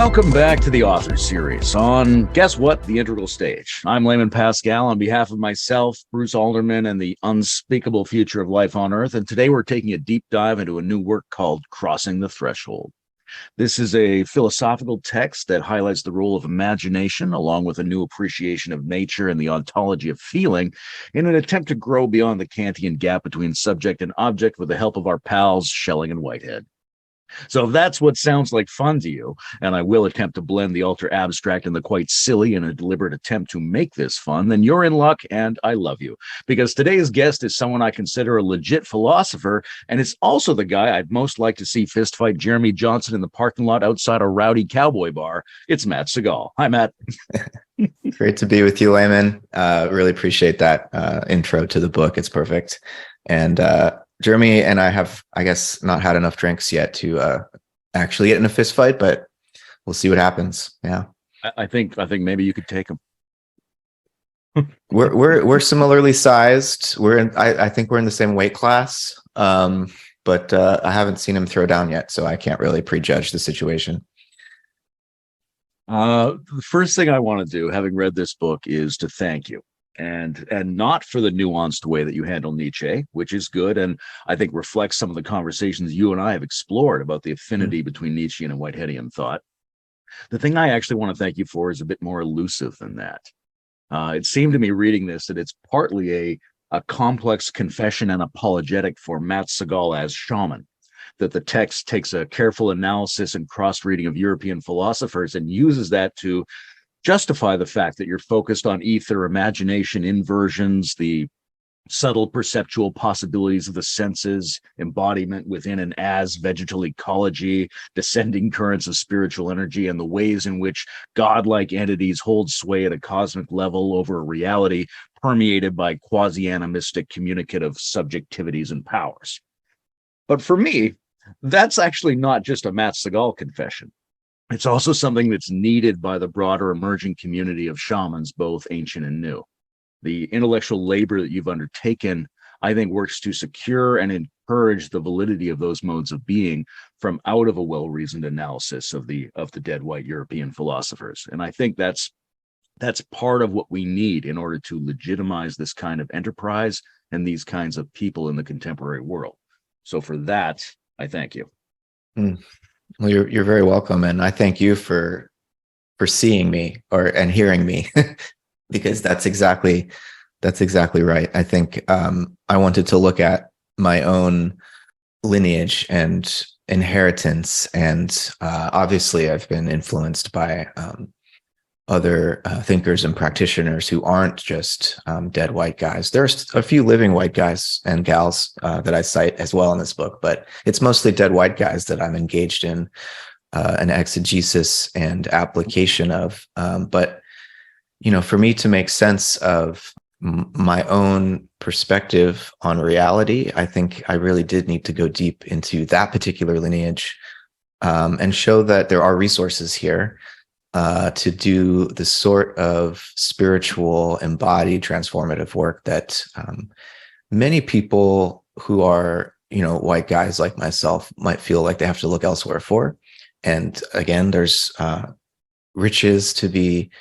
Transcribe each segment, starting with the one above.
Welcome back to the Author Series on, guess what, the Integral Stage. I'm Layman Pascal on behalf of myself, Bruce Alderman, and the unspeakable future of life on Earth, and today we're taking a deep dive into a new work called Crossing the Threshold. This is a philosophical text that highlights the role of imagination, along with a new appreciation of nature and the ontology of feeling, in an attempt to grow beyond the Kantian gap between subject and object with the help of our pals Schelling and Whitehead. So if that's what sounds like fun to you, and I will attempt to blend the ultra abstract and the quite silly in a deliberate attempt to make this fun, then you're in luck and I love you. Because today's guest is someone I consider a legit philosopher, and it's also the guy I'd most like to see fistfight Jeremy Johnson in the parking lot outside a rowdy cowboy bar. It's Matt Segall. Hi, Matt. Great to be with you, Layman. Really appreciate that intro to the book. It's perfect. And Jeremy and I have, I guess, not had enough drinks yet to actually get in a fist fight, but we'll see what happens. Yeah, I think maybe you could take him. We're similarly sized. I think we're in the same weight class, but I haven't seen him throw down yet, so I can't really prejudge the situation. The first thing I want to do, having read this book, is to thank you. And not for the nuanced way that you handle Nietzsche, which is good, and I think reflects some of the conversations you and I have explored about the affinity between Nietzschean and Whiteheadian thought. The thing I actually want to thank you for is a bit more elusive than that. It seemed to me reading this that it's partly a complex confession and apologetic for Matt Segall as shaman, that the text takes a careful analysis and cross-reading of European philosophers and uses that to justify the fact that you're focused on ether, imagination, inversions, the subtle perceptual possibilities of the senses, embodiment within and as vegetal ecology, descending currents of spiritual energy, and the ways in which godlike entities hold sway at a cosmic level over a reality permeated by quasi-animistic communicative subjectivities and powers. But for me, that's actually not just a Matt Segall confession. It's also something that's needed by the broader emerging community of shamans, both ancient and new. The intellectual labor that you've undertaken, I think, works to secure and encourage the validity of those modes of being from out of a well-reasoned analysis of the dead white European philosophers. And I think that's part of what we need in order to legitimize this kind of enterprise and these kinds of people in the contemporary world. So for that, I thank you. Well, you're very welcome, and I thank you for seeing me and hearing me, because that's exactly right. I think I wanted to look at my own lineage and inheritance, and obviously I've been influenced by other thinkers and practitioners who aren't just dead white guys. There's a few living white guys and gals that I cite as well in this book, but it's mostly dead white guys that I'm engaged in an exegesis and application of. But, for me to make sense of my own perspective on reality, I think I really did need to go deep into that particular lineage and show that there are resources here to do the sort of spiritual, embodied, transformative work that many people who are, white guys like myself might feel like they have to look elsewhere for. And again, there's riches to be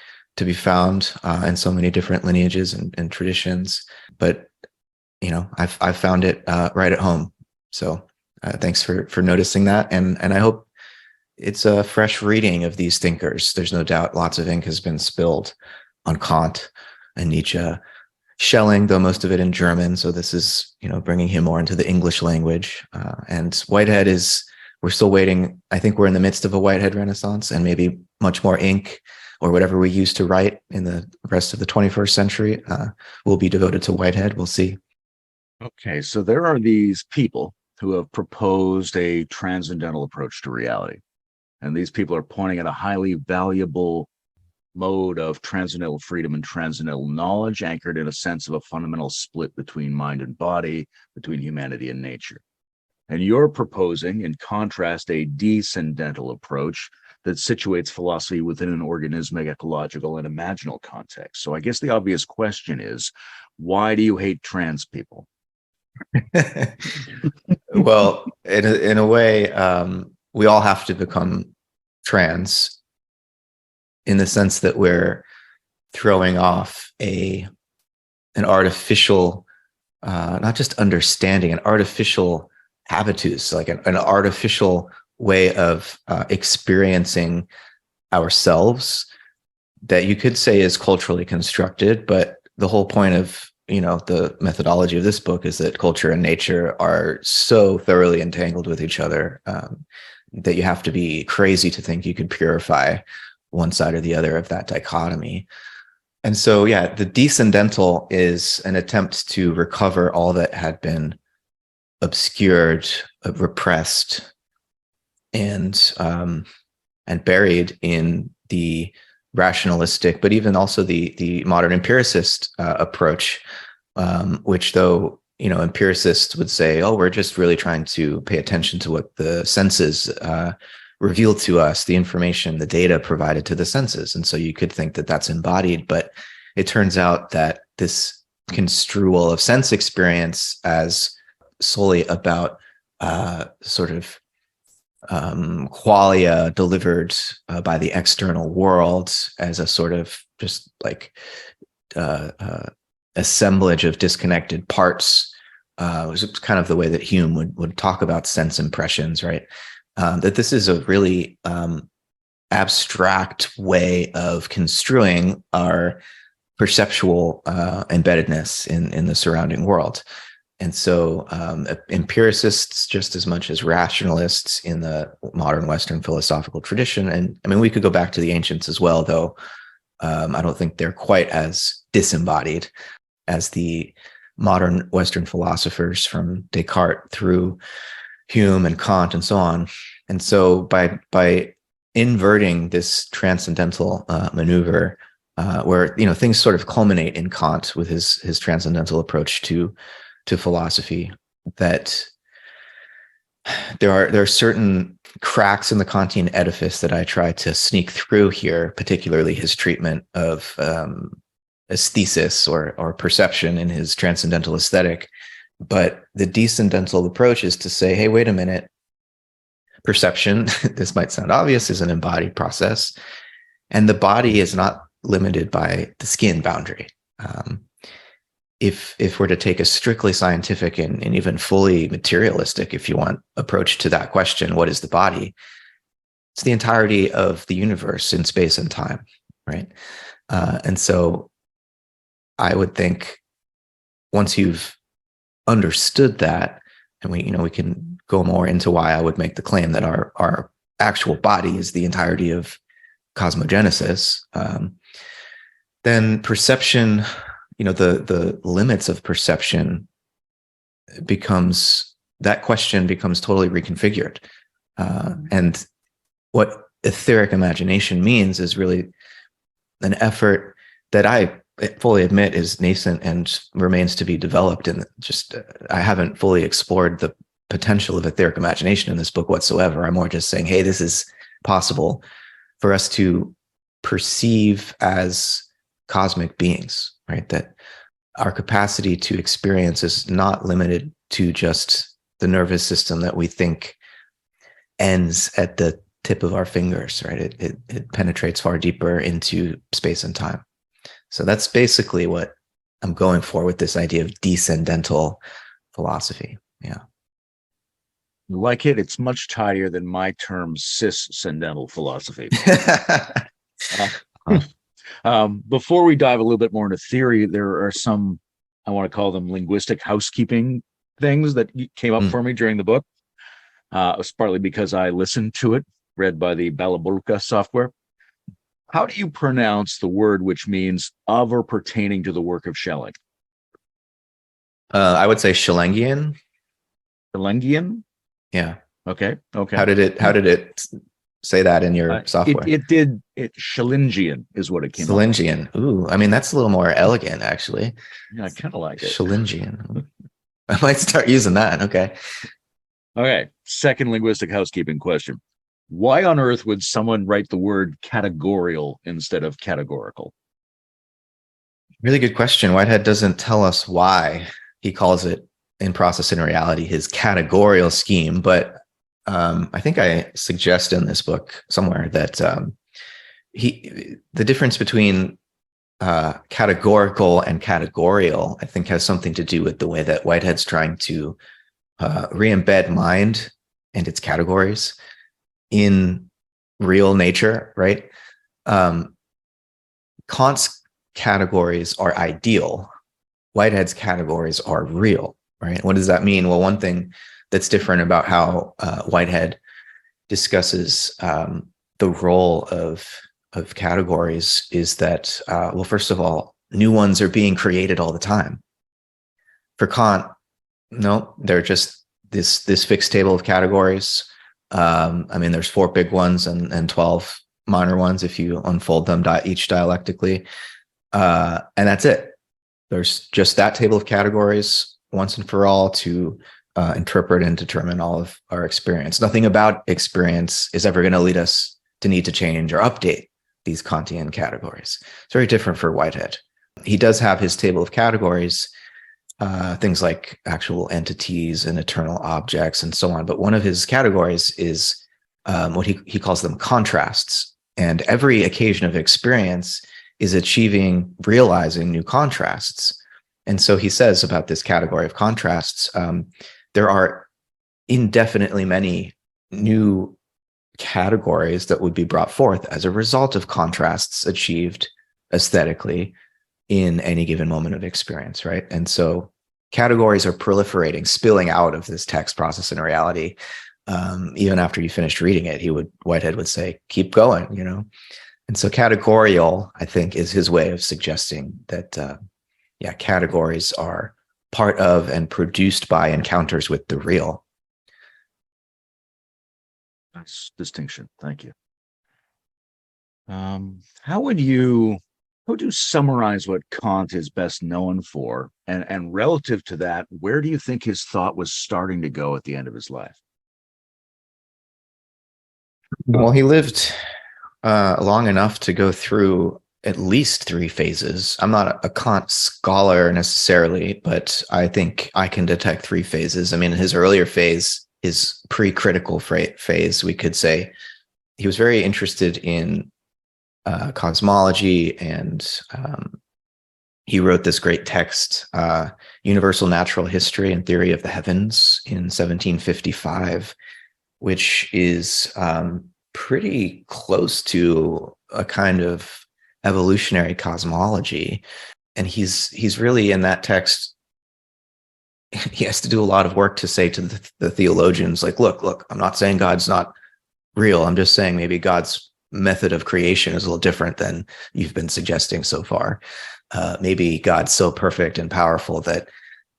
found in so many different lineages and traditions. But I've found it right at home. So thanks for noticing that, and I hope it's a fresh reading of these thinkers. There's no doubt lots of ink has been spilled on Kant and Nietzsche, Schelling, though most of it in German. So this is, bringing him more into the English language. And Whitehead we're still waiting. I think we're in the midst of a Whitehead renaissance, and maybe much more ink or whatever we use to write in the rest of the 21st century will be devoted to Whitehead. We'll see. Okay, so there are these people who have proposed a transcendental approach to reality. And these people are pointing at a highly valuable mode of transcendental freedom and transcendental knowledge, anchored in a sense of a fundamental split between mind and body, between humanity and nature. And you're proposing, in contrast, a descendental approach that situates philosophy within an organismic, ecological, and imaginal context. So I guess the obvious question is, why do you hate trans people? Well, in a way, we all have to become trans in the sense that we're throwing off an artificial, not just understanding, an artificial habitus, like an artificial way of experiencing ourselves that you could say is culturally constructed. But the whole point of, the methodology of this book is that culture and nature are so thoroughly entangled with each other that you have to be crazy to think you could purify one side or the other of that dichotomy. And so, the descendental is an attempt to recover all that had been obscured, repressed, and buried in the rationalistic, but even also the modern empiricist approach, which, though, empiricists would say, oh, we're just really trying to pay attention to what the senses reveal to us, the information, the data provided to the senses. And so you could think that that's embodied, but it turns out that this construal of sense experience as solely about sort of qualia delivered by the external world as a sort of just like assemblage of disconnected parts was kind of the way that Hume would talk about sense impressions, right? That this is a really abstract way of construing our perceptual embeddedness in the surrounding world. And so empiricists, just as much as rationalists in the modern Western philosophical tradition, and I mean, we could go back to the ancients as well, though I don't think they're quite as disembodied as the modern Western philosophers from Descartes through Hume and Kant and so on. And so by inverting this transcendental maneuver, where things sort of culminate in Kant with his transcendental approach to philosophy, that there are certain cracks in the Kantian edifice that I try to sneak through here, particularly his treatment of aesthesis or perception in his transcendental aesthetic. But the descendental approach is to say, hey, wait a minute, perception, this might sound obvious, is an embodied process, and the body is not limited by the skin boundary. If we're to take a strictly scientific and even fully materialistic, if you want, approach to that question, what is the body? It's the entirety of the universe in space and time, right? And so I would think once you've understood that, and we can go more into why I would make the claim that our actual body is the entirety of cosmogenesis, then perception, the limits of perception that question becomes totally reconfigured. And what etheric imagination means is really an effort that I fully admit is nascent and remains to be developed. And just, I haven't fully explored the potential of etheric imagination in this book whatsoever. I'm more just saying, hey, this is possible for us to perceive as cosmic beings, right? That our capacity to experience is not limited to just the nervous system that we think ends at the tip of our fingers, right? It penetrates far deeper into space and time. So that's basically what I'm going for with this idea of descendental philosophy. Yeah. Like it, it's much tidier than my term ciscendental philosophy. Before we dive a little bit more into theory, there are some, I want to call them linguistic housekeeping things that came up for me during the book. It was partly because I listened to it, read by the Balabulka software. How do you pronounce the word which means of or pertaining to the work of Schelling? I would say Schellingian. Schellingian? Yeah. Okay. How did it say that in your software? It Schellingian is what it came up with. Schellingian. Ooh, I mean, that's a little more elegant, actually. Yeah, I kind of like it. Schellingian. I might start using that. Okay. Okay. Second linguistic housekeeping question. Why on earth would someone write the word categorial instead of categorical? Really good question. Whitehead doesn't tell us why he calls it in Process and Reality his categorial scheme, but I think I suggest in this book somewhere that the difference between categorical and categorial, I think, has something to do with the way that Whitehead's trying to re-embed mind and its categories in real nature, right? Kant's categories are ideal. Whitehead's categories are real, right? What does that mean? Well, one thing that's different about how Whitehead discusses the role of categories is that, well, first of all, new ones are being created all the time. For Kant, no, they're just this fixed table of categories. I mean, there's 4 big ones and 12 minor ones if you unfold them each dialectically. And that's it. There's just that table of categories once and for all to interpret and determine all of our experience. Nothing about experience is ever going to lead us to need to change or update these Kantian categories. It's very different for Whitehead. He does have his table of categories, things like actual entities and eternal objects and so on. But one of his categories is what he calls them contrasts. And every occasion of experience is realizing new contrasts. And so he says about this category of contrasts, there are indefinitely many new categories that would be brought forth as a result of contrasts achieved aesthetically in any given moment of experience, right? And so categories are proliferating, spilling out of this text process in reality. Even after you finished reading it, Whitehead would say, keep going, you know? And so categorial, I think, is his way of suggesting that, categories are part of and produced by encounters with the real. Nice distinction. Thank you. How would you summarize what Kant is best known for? And relative to that, where do you think his thought was starting to go at the end of his life? Well, he lived long enough to go through at least 3 phases. I'm not a Kant scholar necessarily, but I think I can detect 3 phases. I mean, his earlier phase, his pre-critical phase, we could say, he was very interested in cosmology, and he wrote this great text, Universal Natural History and Theory of the Heavens, in 1755, which is pretty close to a kind of evolutionary cosmology. And he's really, in that text, he has to do a lot of work to say to the theologians, like, look, I'm not saying God's not real. I'm just saying maybe God's method of creation is a little different than you've been suggesting so far. Maybe God's so perfect and powerful that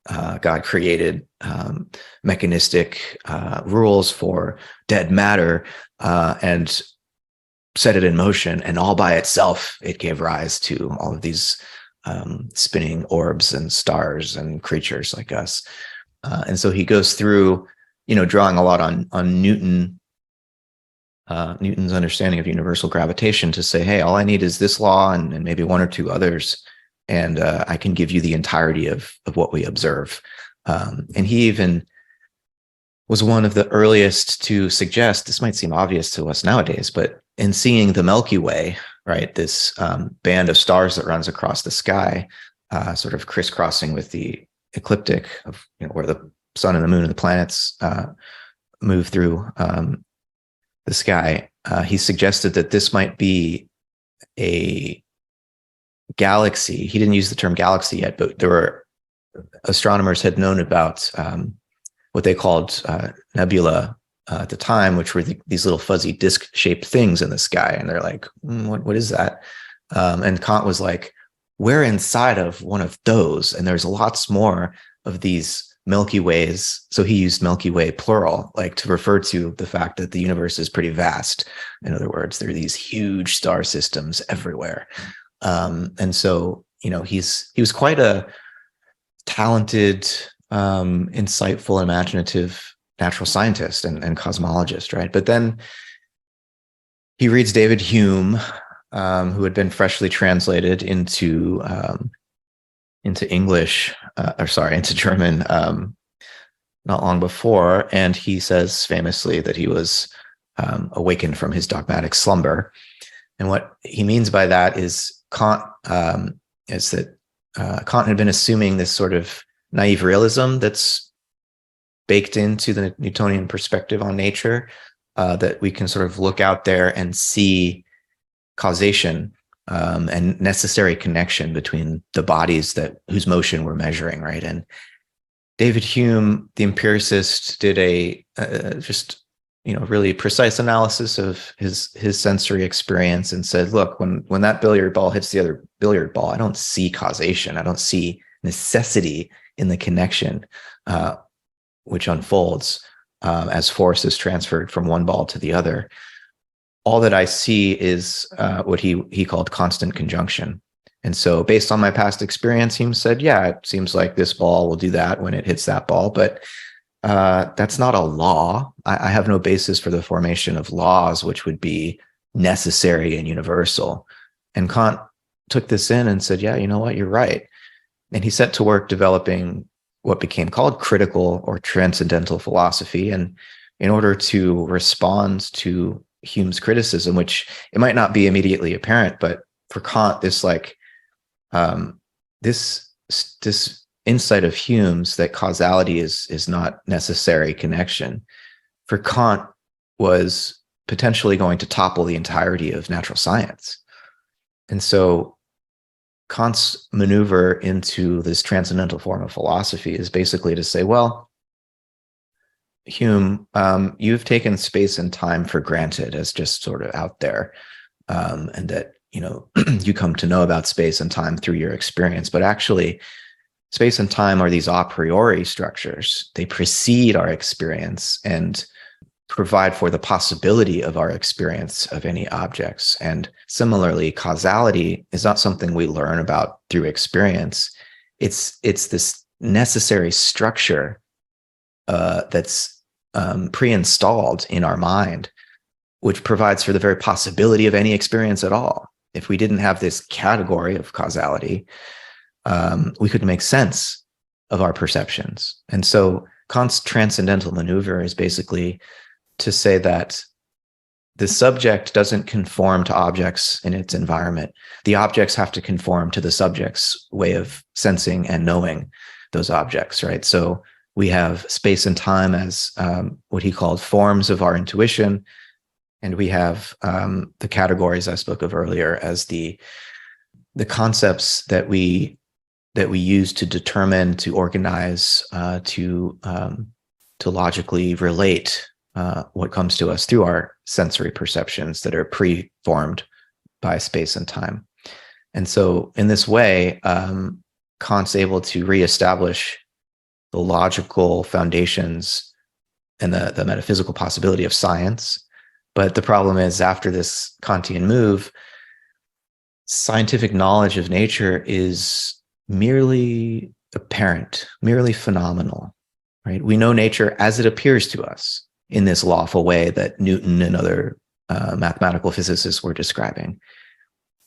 God created mechanistic rules for dead matter and set it in motion, and all by itself it gave rise to all of these spinning orbs and stars and creatures like us. And so he goes through, drawing a lot on Newton's understanding of universal gravitation to say, hey, all I need is this law and maybe 1 or 2 others, and I can give you the entirety of what we observe. And he even was one of the earliest to suggest, this might seem obvious to us nowadays, but in seeing the Milky Way, right, this band of stars that runs across the sky, sort of crisscrossing with the ecliptic of where the sun and the moon and the planets move through the sky, he suggested that this might be a galaxy. He didn't use the term galaxy yet, but there were astronomers had known about what they called nebula at the time, which were these little fuzzy disc-shaped things in the sky. And they're like, what is that? And Kant was like, we're inside of one of those. And there's lots more of these Milky Ways. So he used Milky Way plural, like to refer to the fact that the universe is pretty vast. In other words, there are these huge star systems everywhere. And so, he was quite a talented, insightful, imaginative natural scientist and cosmologist, right? But then he reads David Hume, who had been freshly translated into English, into German, not long before, and he says famously that he was awakened from his dogmatic slumber. And what he means by that is Kant Kant had been assuming this sort of naive realism that's baked into the Newtonian perspective on nature, that we can sort of look out there and see causation and necessary connection between the bodies whose motion we're measuring, right? And David Hume, the empiricist, did a really precise analysis of his sensory experience and said, look, when that billiard ball hits the other billiard ball, I don't see causation. I don't see necessity in the connection which unfolds as force is transferred from one ball to the other. All that I see is what he called constant conjunction. And so based on my past experience, Hume said, yeah, it seems like this ball will do that when it hits that ball, but that's not a law. I have no basis for the formation of laws which would be necessary and universal. And Kant took this in and said, yeah, you know what, you're right. And he set to work developing what became called critical or transcendental philosophy. And in order to respond to Hume's criticism, which it might not be immediately apparent, but for Kant, this insight of Hume's that causality is not necessary connection, for Kant was potentially going to topple the entirety of natural science. And so Kant's maneuver into this transcendental form of philosophy is basically to say, well, Hume, you've taken space and time for granted as just sort of out there, and that, you come to know about space and time through your experience, but actually space and time are these a priori structures. They precede our experience and provide for the possibility of our experience of any objects. And similarly, causality is not something we learn about through experience. It's this necessary structure that's pre-installed in our mind, which provides for the very possibility of any experience at all. If we didn't have this category of causality, we couldn't make sense of our perceptions. And so Kant's transcendental maneuver is basically to say that the subject doesn't conform to objects in its environment. The objects have to conform to the subject's way of sensing and knowing those objects, right? So we have space and time as what he called forms of our intuition, and we have the categories I spoke of earlier as the concepts that we use to determine, to organize, to logically relate what comes to us through our sensory perceptions that are pre-formed by space and time. And so in this way, Kant's able to reestablish the logical foundations and the metaphysical possibility of science. But the problem is, after this Kantian move, scientific knowledge of nature is merely apparent, merely phenomenal, right? We know nature as it appears to us in this lawful way that Newton and other mathematical physicists were describing.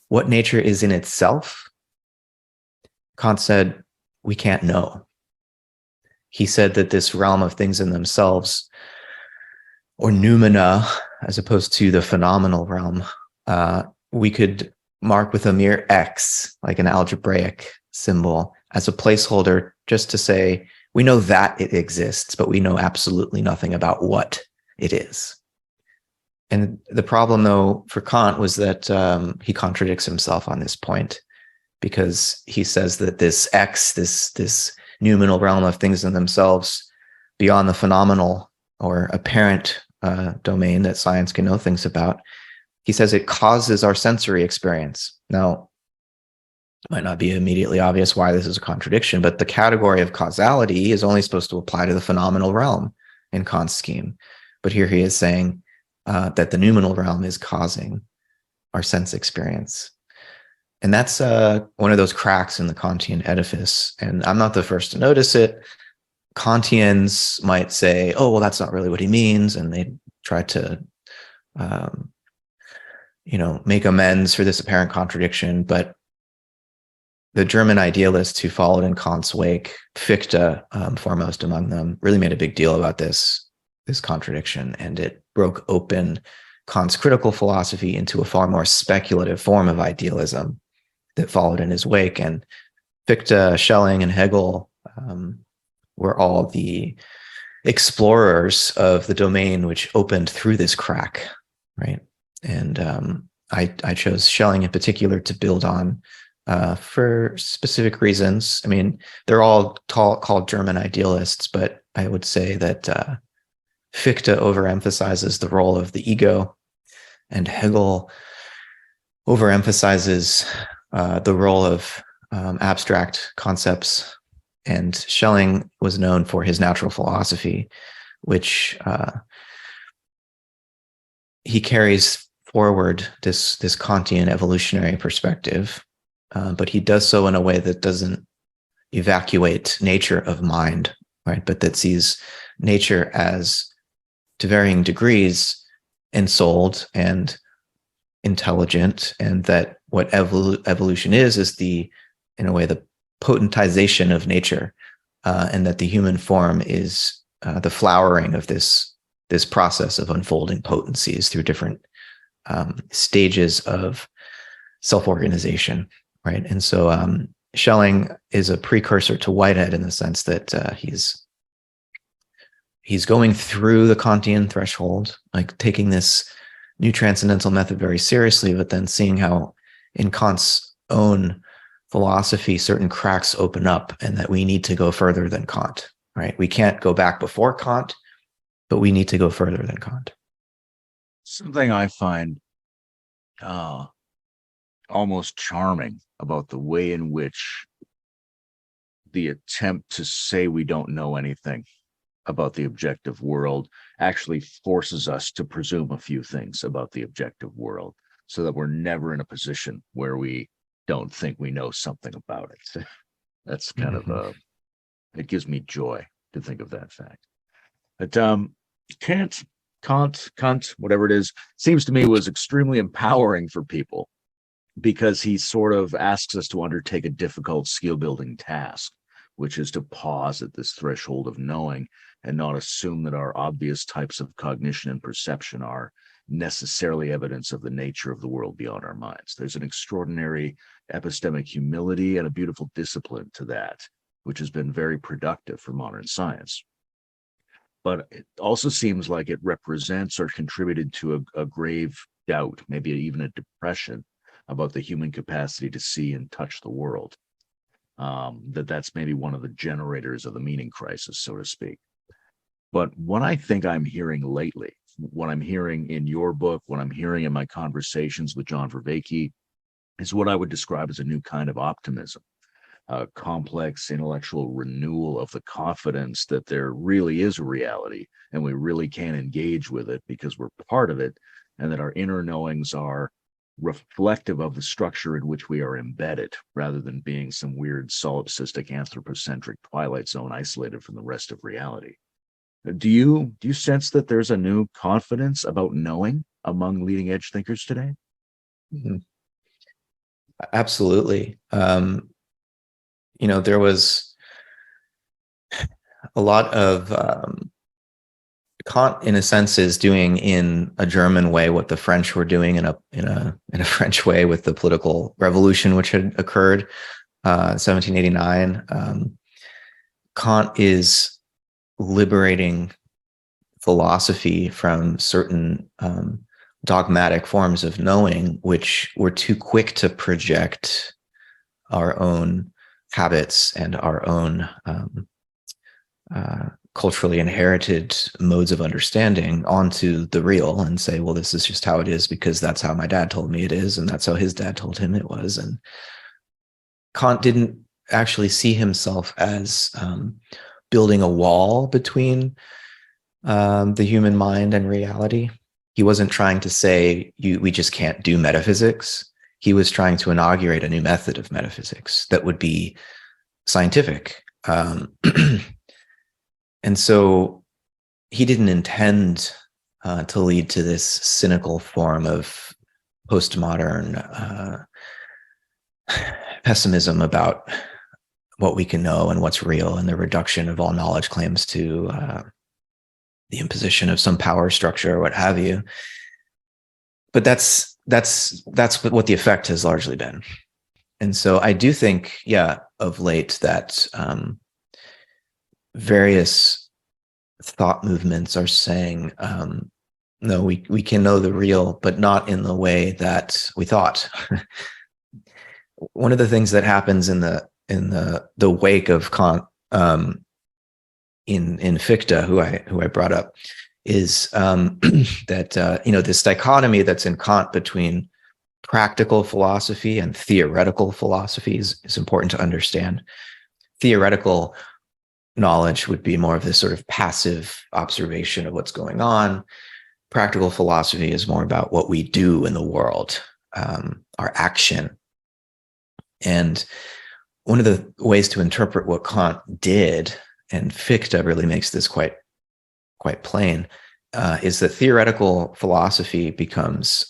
What nature is in itself, Kant said, we can't know. He said that this realm of things in themselves, or noumena, as opposed to the phenomenal realm, we could mark with a mere X, like an algebraic symbol, as a placeholder, just to say, we know that it exists, but we know absolutely nothing about what it is. And the problem, though, for Kant was that he contradicts himself on this point, because he says that this X, this noumenal realm of things in themselves, beyond the phenomenal or apparent domain that science can know things about, he says it causes our sensory experience. Now, it might not be immediately obvious why this is a contradiction, but the category of causality is only supposed to apply to the phenomenal realm in Kant's scheme. But here he is saying that the noumenal realm is causing our sense experience. And that's one of those cracks in the Kantian edifice. And I'm not the first to notice it. Kantians might say, oh, well, that's not really what he means. And they try to, make amends for this apparent contradiction. But the German idealists who followed in Kant's wake, Fichte foremost among them, really made a big deal about this contradiction. And it broke open Kant's critical philosophy into a far more speculative form of idealism that followed in his wake. And Fichte, Schelling, and Hegel were all the explorers of the domain which opened through this crack, right? And I chose Schelling in particular to build on for specific reasons. I mean, they're all called German idealists, but I would say that Fichte overemphasizes the role of the ego, and Hegel overemphasizes the role of abstract concepts. And Schelling was known for his natural philosophy, which he carries forward this Kantian evolutionary perspective, but he does so in a way that doesn't evacuate nature of mind, right? But that sees nature as, to varying degrees, ensouled and intelligent, and that what evolution is the, in a way, the potentization of nature, and that the human form is the flowering of this process of unfolding potencies through different stages of self-organization, right? And so Schelling is a precursor to Whitehead in the sense that he's going through the Kantian threshold, like taking this new transcendental method very seriously, but then seeing how in Kant's own philosophy, certain cracks open up and that we need to go further than Kant, right? We can't go back before Kant, but we need to go further than Kant. Something I find almost charming about the way in which the attempt to say we don't know anything about the objective world actually forces us to presume a few things about the objective world, so that we're never in a position where we don't think we know something about it. That's kind of it gives me joy to think of that fact. But Kant, whatever it is, seems to me was extremely empowering for people, because he sort of asks us to undertake a difficult skill building task, which is to pause at this threshold of knowing and not assume that our obvious types of cognition and perception are necessarily evidence of the nature of the world beyond our minds. There's an extraordinary epistemic humility and a beautiful discipline to that, which has been very productive for modern science. But it also seems like it represents or contributed to a grave doubt, maybe even a depression, about the human capacity to see and touch the world. That's maybe one of the generators of the meaning crisis, so to speak. But what I think I'm hearing lately, what I'm hearing in your book, what I'm hearing in my conversations with John Vervaeke, is what I would describe as a new kind of optimism, a complex intellectual renewal of the confidence that there really is a reality and we really can engage with it because we're part of it, and that our inner knowings are reflective of the structure in which we are embedded, rather than being some weird solipsistic anthropocentric twilight zone isolated from the rest of reality. Do you sense that there's a new confidence about knowing among leading edge thinkers today? Mm-hmm. Absolutely. There was a lot of Kant, in a sense, is doing in a German way what the French were doing in a French way with the political revolution which had occurred 1789. Kant is liberating philosophy from certain dogmatic forms of knowing, which were too quick to project our own habits and our own culturally inherited modes of understanding onto the real and say, well, this is just how it is because that's how my dad told me it is, and that's how his dad told him it was. And Kant didn't actually see himself as building a wall between the human mind and reality. He wasn't trying to say we just can't do metaphysics. He was trying to inaugurate a new method of metaphysics that would be scientific. And so he didn't intend to lead to this cynical form of postmodern pessimism about what we can know and what's real, and the reduction of all knowledge claims to the imposition of some power structure or what have you. but that's what the effect has largely been. And so I do think, of late that various thought movements are saying, no, we can know the real, but not in the way that we thought. One of the things that happens in the wake of Kant, in Fichte, who I brought up, is that this dichotomy that's in Kant between practical philosophy and theoretical philosophy is important to understand. Theoretical knowledge would be more of this sort of passive observation of what's going on. Practical philosophy is more about what we do in the world, our action. And one of the ways to interpret what Kant did, and Fichte really makes this quite plain, is that theoretical philosophy becomes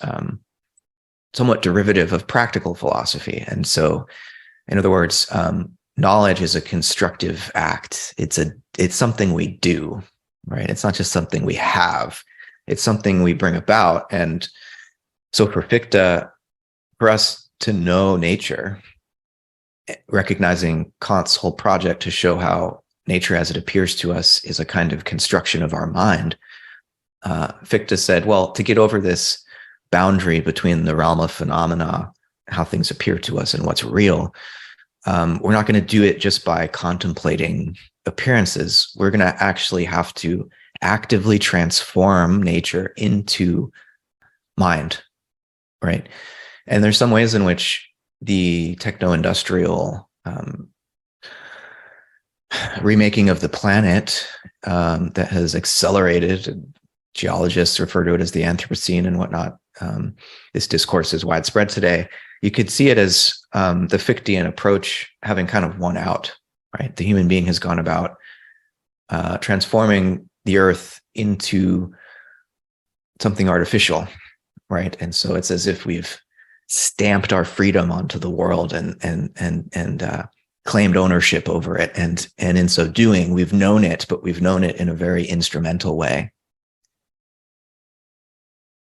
somewhat derivative of practical philosophy. And so, in other words, knowledge is a constructive act. It's something we do, right? It's not just something we have. It's something we bring about. And so for Fichte, for us to know nature, recognizing Kant's whole project to show how nature as it appears to us is a kind of construction of our mind, Fichte said, well, to get over this boundary between the realm of phenomena, how things appear to us, and what's real, we're not going to do it just by contemplating appearances. We're going to actually have to actively transform nature into mind, right? And there's some ways in which the techno-industrial remaking of the planet that has accelerated, geologists refer to it as the Anthropocene and whatnot. This discourse is widespread today. You could see it as the Fichtean approach having kind of won out, right? The human being has gone about transforming the earth into something artificial, right? And so it's as if we've stamped our freedom onto the world and claimed ownership over it. And in so doing, we've known it, but we've known it in a very instrumental way.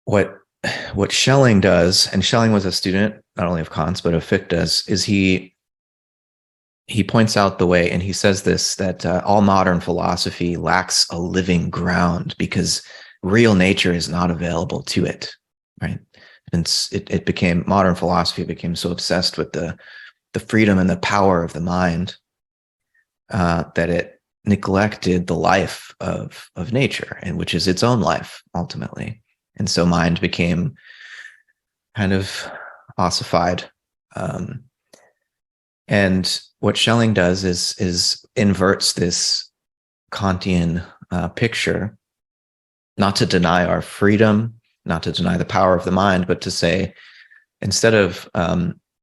What Schelling does, and Schelling was a student not only of Kant's but of Fichte's, is he points out the way, and he says this, that all modern philosophy lacks a living ground because real nature is not available to it, right? And it became, modern philosophy became so obsessed with the freedom and the power of the mind that it neglected the life of nature, and which is its own life ultimately. And so mind became kind of ossified. And what Schelling does is inverts this Kantian picture, not to deny our freedom, not to deny the power of the mind, but to say, instead of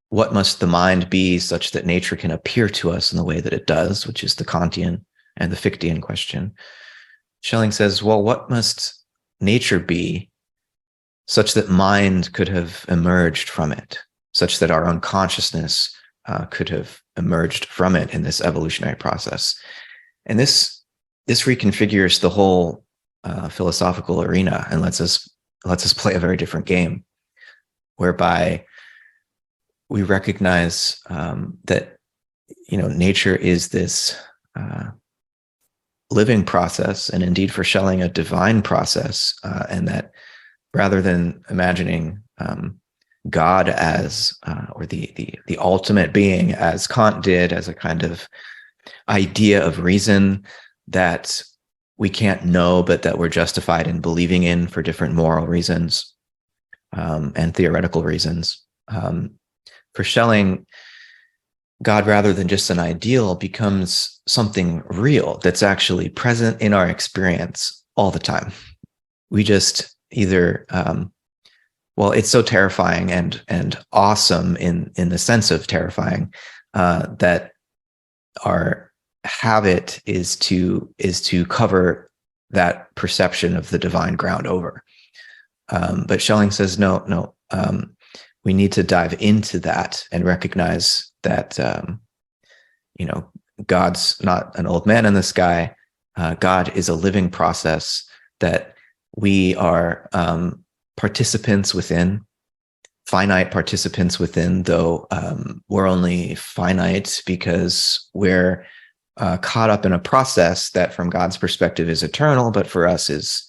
what must the mind be such that nature can appear to us in the way that it does, which is the Kantian and the Fichtean question, Schelling says, well, what must nature be such that mind could have emerged from it, such that our own consciousness could have emerged from it in this evolutionary process? And this reconfigures the whole philosophical arena and lets us play a very different game, whereby we recognize that nature is this living process, and indeed for Schelling, a divine process, and that rather than imagining God as or the ultimate being, as Kant did, as a kind of idea of reason that we can't know, but that we're justified in believing in for different moral reasons and theoretical reasons. For Schelling, God, rather than just an ideal, becomes something real that's actually present in our experience all the time. We just either, it's so terrifying and awesome in the sense of terrifying that our habit is to cover that perception of the divine ground over. But Schelling says, no. We need to dive into that and recognize that, God's not an old man in the sky. God is a living process that we are participants within, finite participants within, though we're only finite because we're caught up in a process that from God's perspective is eternal, but for us is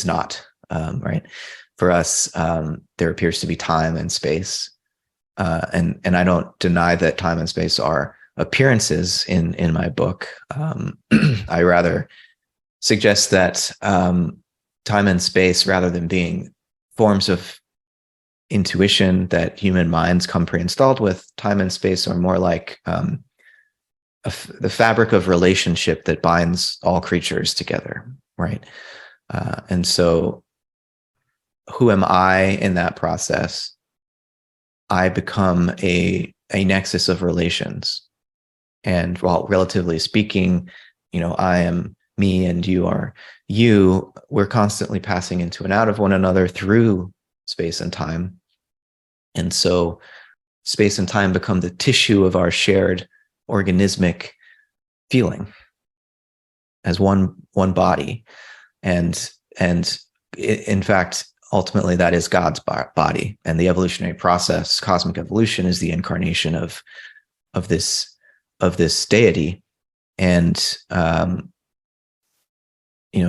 not, right? For us, there appears to be time and space. And I don't deny that time and space are appearances in my book. I rather suggest that time and space, rather than being forms of intuition that human minds come pre-installed with, time and space are more like the fabric of relationship that binds all creatures together, right? And so who am I in that process? I become a nexus of relations. And while relatively speaking, I am me and you are you, we're constantly passing into and out of one another through space and time. And so space and time become the tissue of our shared organismic feeling as one body. And in fact, ultimately, that is God's body, and the evolutionary process, cosmic evolution, is the incarnation of this deity. And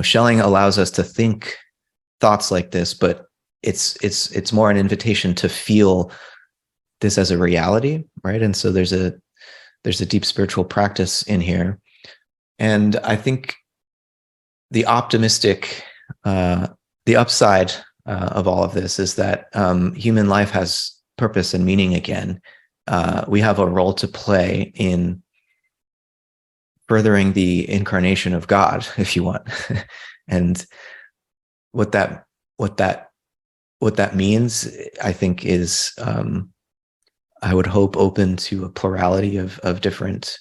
Schelling allows us to think thoughts like this, but it's more an invitation to feel this as a reality, right? And so there's a deep spiritual practice in here, and I think the optimistic, the upside of all of this is that human life has purpose and meaning again. We have a role to play in furthering the incarnation of God, if you want. And what that means, I think, is I would hope open to a plurality of different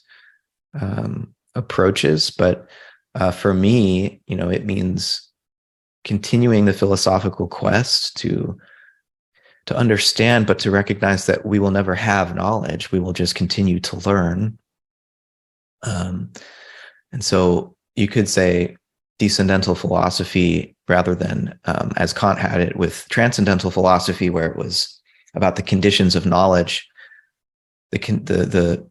approaches. But for me, it means continuing the philosophical quest to understand, but to recognize that we will never have knowledge. We will just continue to learn. And so you could say descendental philosophy rather than, as Kant had it, with transcendental philosophy, where it was about the conditions of knowledge, the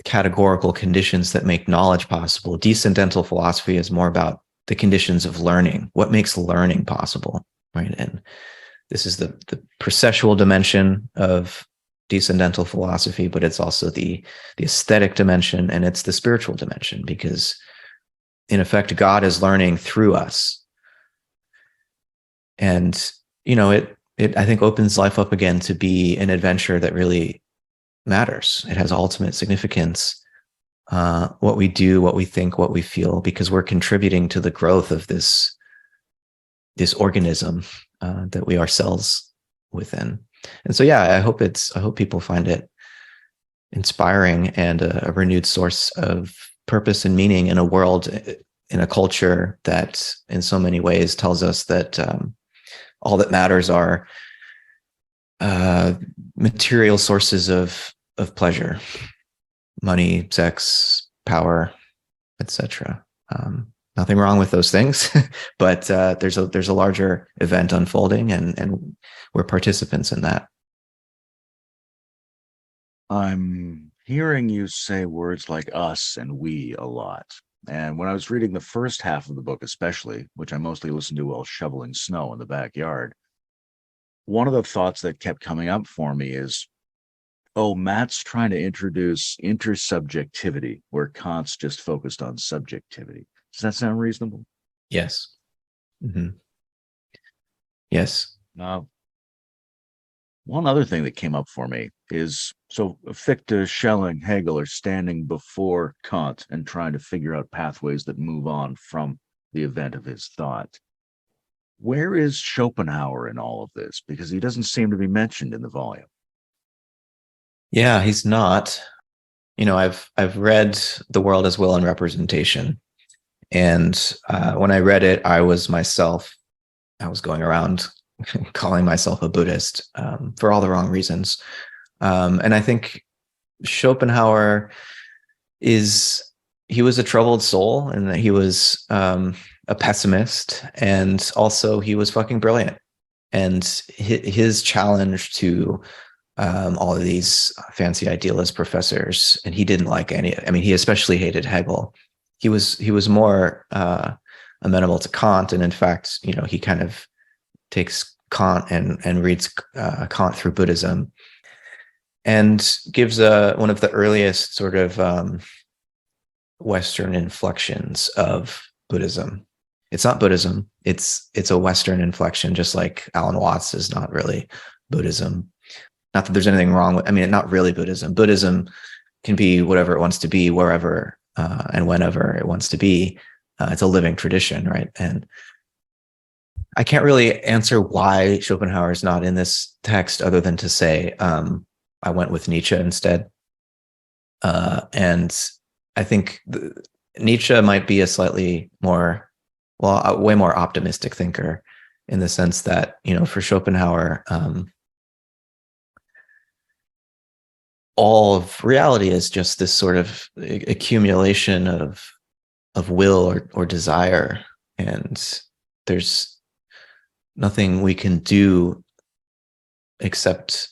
categorical conditions that make knowledge possible. Descendental philosophy is more about the conditions of learning, what makes learning possible, right? And this is the processual dimension of descendental philosophy, but it's also the aesthetic dimension, and it's the spiritual dimension, because in effect, God is learning through us. And, it I think opens life up again to be an adventure that really matters. It has ultimate significance. What we do, what we think, what we feel, because we're contributing to the growth of this organism that we are cells within. And so, yeah, I hope people find it inspiring and a renewed source of purpose and meaning in a world, in a culture that in so many ways tells us that all that matters are material sources of pleasure, money, sex, power, etc. Nothing wrong with those things, but there's a larger event unfolding, and we're participants in that. I'm hearing you say words like us and we a lot. And when I was reading the first half of the book, especially, which I mostly listened to while shoveling snow in the backyard, one of the thoughts that kept coming up for me is, oh, Matt's trying to introduce intersubjectivity, where Kant's just focused on subjectivity. Does that sound reasonable? Yes. Mm-hmm. Yes. Now, one other thing that came up for me is, so Fichte, Schelling, Hegel are standing before Kant and trying to figure out pathways that move on from the event of his thought. Where is Schopenhauer in all of this? Because he doesn't seem to be mentioned in the volume. Yeah, he's not. I've read The World as Will and Representation, and when I read it, I was going around calling myself a Buddhist for all the wrong reasons. And I think Schopenhauer he was a troubled soul, and that he was a pessimist, and also he was fucking brilliant. And his challenge to all of these fancy idealist professors, and he didn't like any. I mean, he especially hated Hegel. He was more amenable to Kant, and in fact, he kind of takes Kant and reads Kant through Buddhism, and gives one of the earliest sort of Western inflections of Buddhism. It's not Buddhism. It's a Western inflection, just like Alan Watts is not really Buddhism. Not that there's anything wrong with, I mean, not really Buddhism. Buddhism can be whatever it wants to be, wherever and whenever it wants to be. It's a living tradition, right? And I can't really answer why Schopenhauer is not in this text, other than to say I went with Nietzsche instead. And I think Nietzsche might be a slightly more, a way more optimistic thinker, in the sense that, for Schopenhauer, all of reality is just this sort of accumulation of will or desire, and there's nothing we can do except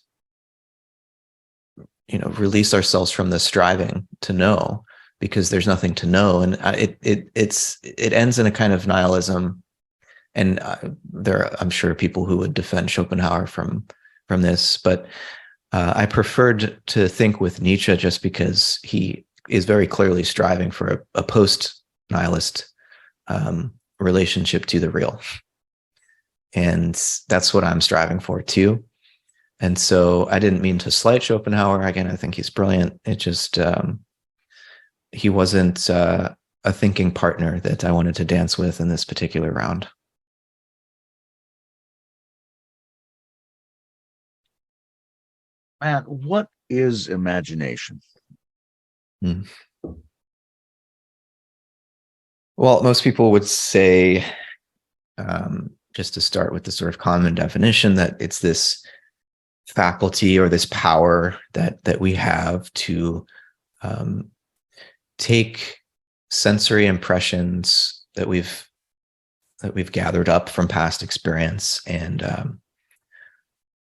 release ourselves from the striving to know, because there's nothing to know. And it ends in a kind of nihilism. And there are, I'm sure, people who would defend Schopenhauer from this, but I preferred to think with Nietzsche, just because he is very clearly striving for a post-nihilist relationship to the real. And that's what I'm striving for too. And so I didn't mean to slight Schopenhauer. Again, I think he's brilliant. It just, he wasn't a thinking partner that I wanted to dance with in this particular round. Matt, what is imagination? Well, most people would say, just to start with the sort of common definition, that it's this faculty or this power that we have to take sensory impressions that we've gathered up from past experience and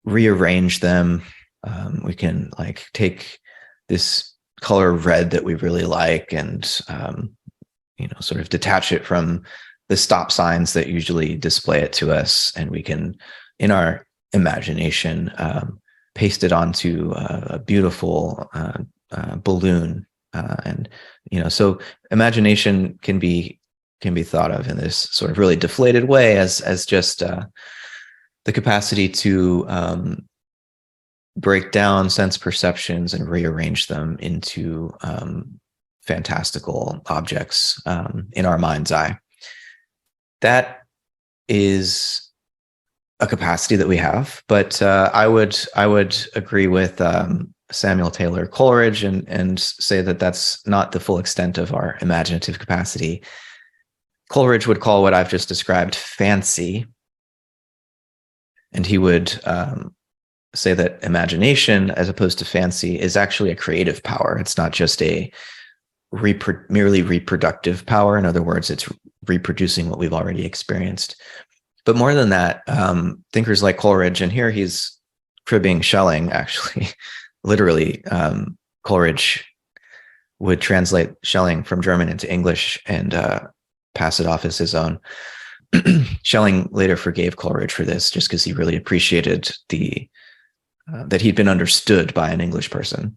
rearrange them. We can take this color red that we really like and sort of detach it from the stop signs that usually display it to us, and we can, in our imagination, paste it onto a beautiful balloon, and so imagination can be thought of in this sort of really deflated way as just the capacity to break down sense perceptions and rearrange them into fantastical objects in our mind's eye. That is a capacity that we have, but I would agree with Samuel Taylor Coleridge and say that that's not the full extent of our imaginative capacity. Coleridge would call what I've just described fancy, and he would say that imagination, as opposed to fancy, is actually a creative power. It's not just a merely reproductive power. In other words, it's reproducing what we've already experienced. But more than that, thinkers like Coleridge, and here he's cribbing Schelling, actually, literally, Coleridge would translate Schelling from German into English and pass it off as his own. Schelling later forgave Coleridge for this, just because he really appreciated that he'd been understood by an English person.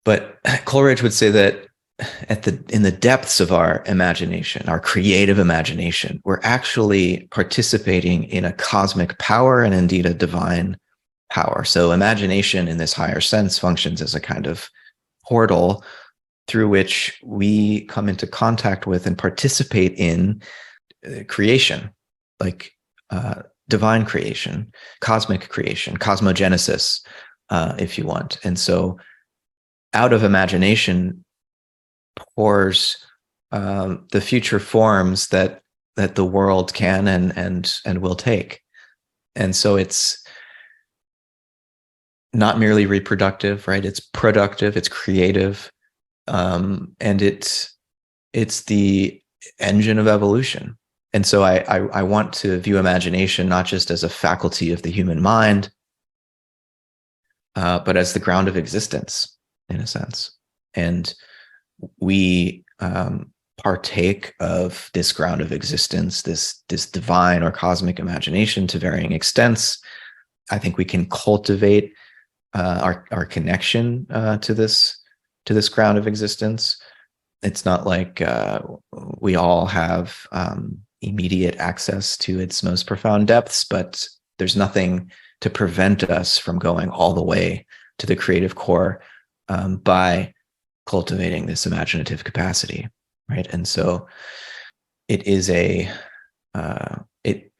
But Coleridge would say that in the depths of our imagination, our creative imagination, we're actually participating in a cosmic power and indeed a divine power. So imagination in this higher sense functions as a kind of portal through which we come into contact with and participate in creation, like divine creation, cosmic creation, cosmogenesis, if you want. And so out of imagination pours the future forms that the world can and will take. And so it's not merely reproductive, right? It's productive, it's creative, and it's the engine of evolution. And so I want to view imagination not just as a faculty of the human mind, but as the ground of existence, in a sense. And we partake of this ground of existence, this divine or cosmic imagination to varying extents. I think we can cultivate our connection to this ground of existence. It's not like we all have immediate access to its most profound depths, but there's nothing to prevent us from going all the way to the creative core by cultivating this imaginative capacity, right? And so it is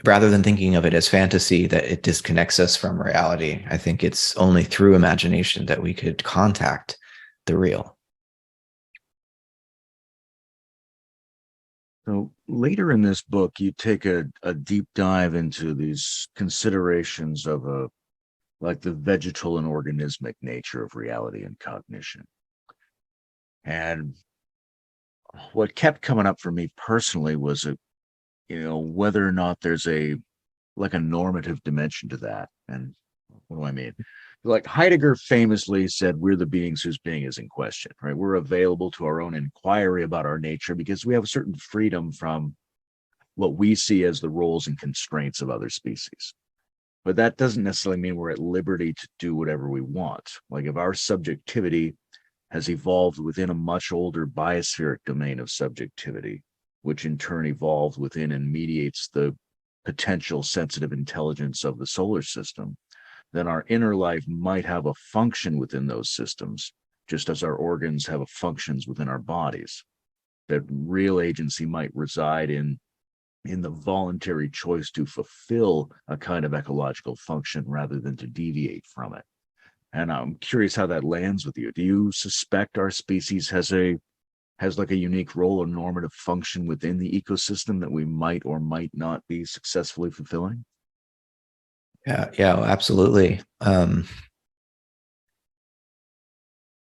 rather than thinking of it as fantasy that it disconnects us from reality, I think it's only through imagination that we could contact the real. So later in this book, you take a deep dive into these considerations of like the vegetal and organismic nature of reality and cognition. And what kept coming up for me personally was whether or not there's like a normative dimension to that. And what do I mean? Like Heidegger famously said, we're the beings whose being is in question, right? We're available to our own inquiry about our nature because we have a certain freedom from what we see as the roles and constraints of other species. But that doesn't necessarily mean we're at liberty to do whatever we want. Like if our subjectivity has evolved within a much older biospheric domain of subjectivity, which in turn evolved within and mediates the potential sensitive intelligence of the solar system, then our inner life might have a function within those systems, just as our organs have functions within our bodies. That real agency might reside in the voluntary choice to fulfill a kind of ecological function rather than to deviate from it. And I'm curious how that lands with you. Do you suspect our species has like a unique role or normative function within the ecosystem that we might or might not be successfully fulfilling? Yeah, absolutely. I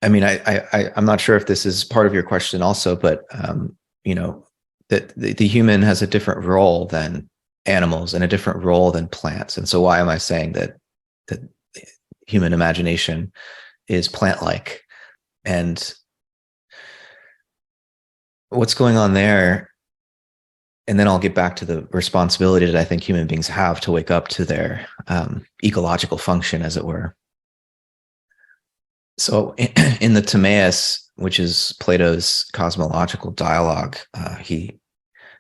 mean, I'm not sure if this is part of your question also, but that the human has a different role than animals and a different role than plants. And so why am I saying that human imagination is plant-like? And what's going on there? And then I'll get back to the responsibility that I think human beings have to wake up to their ecological function, as it were. So in the Timaeus, which is Plato's cosmological dialogue, he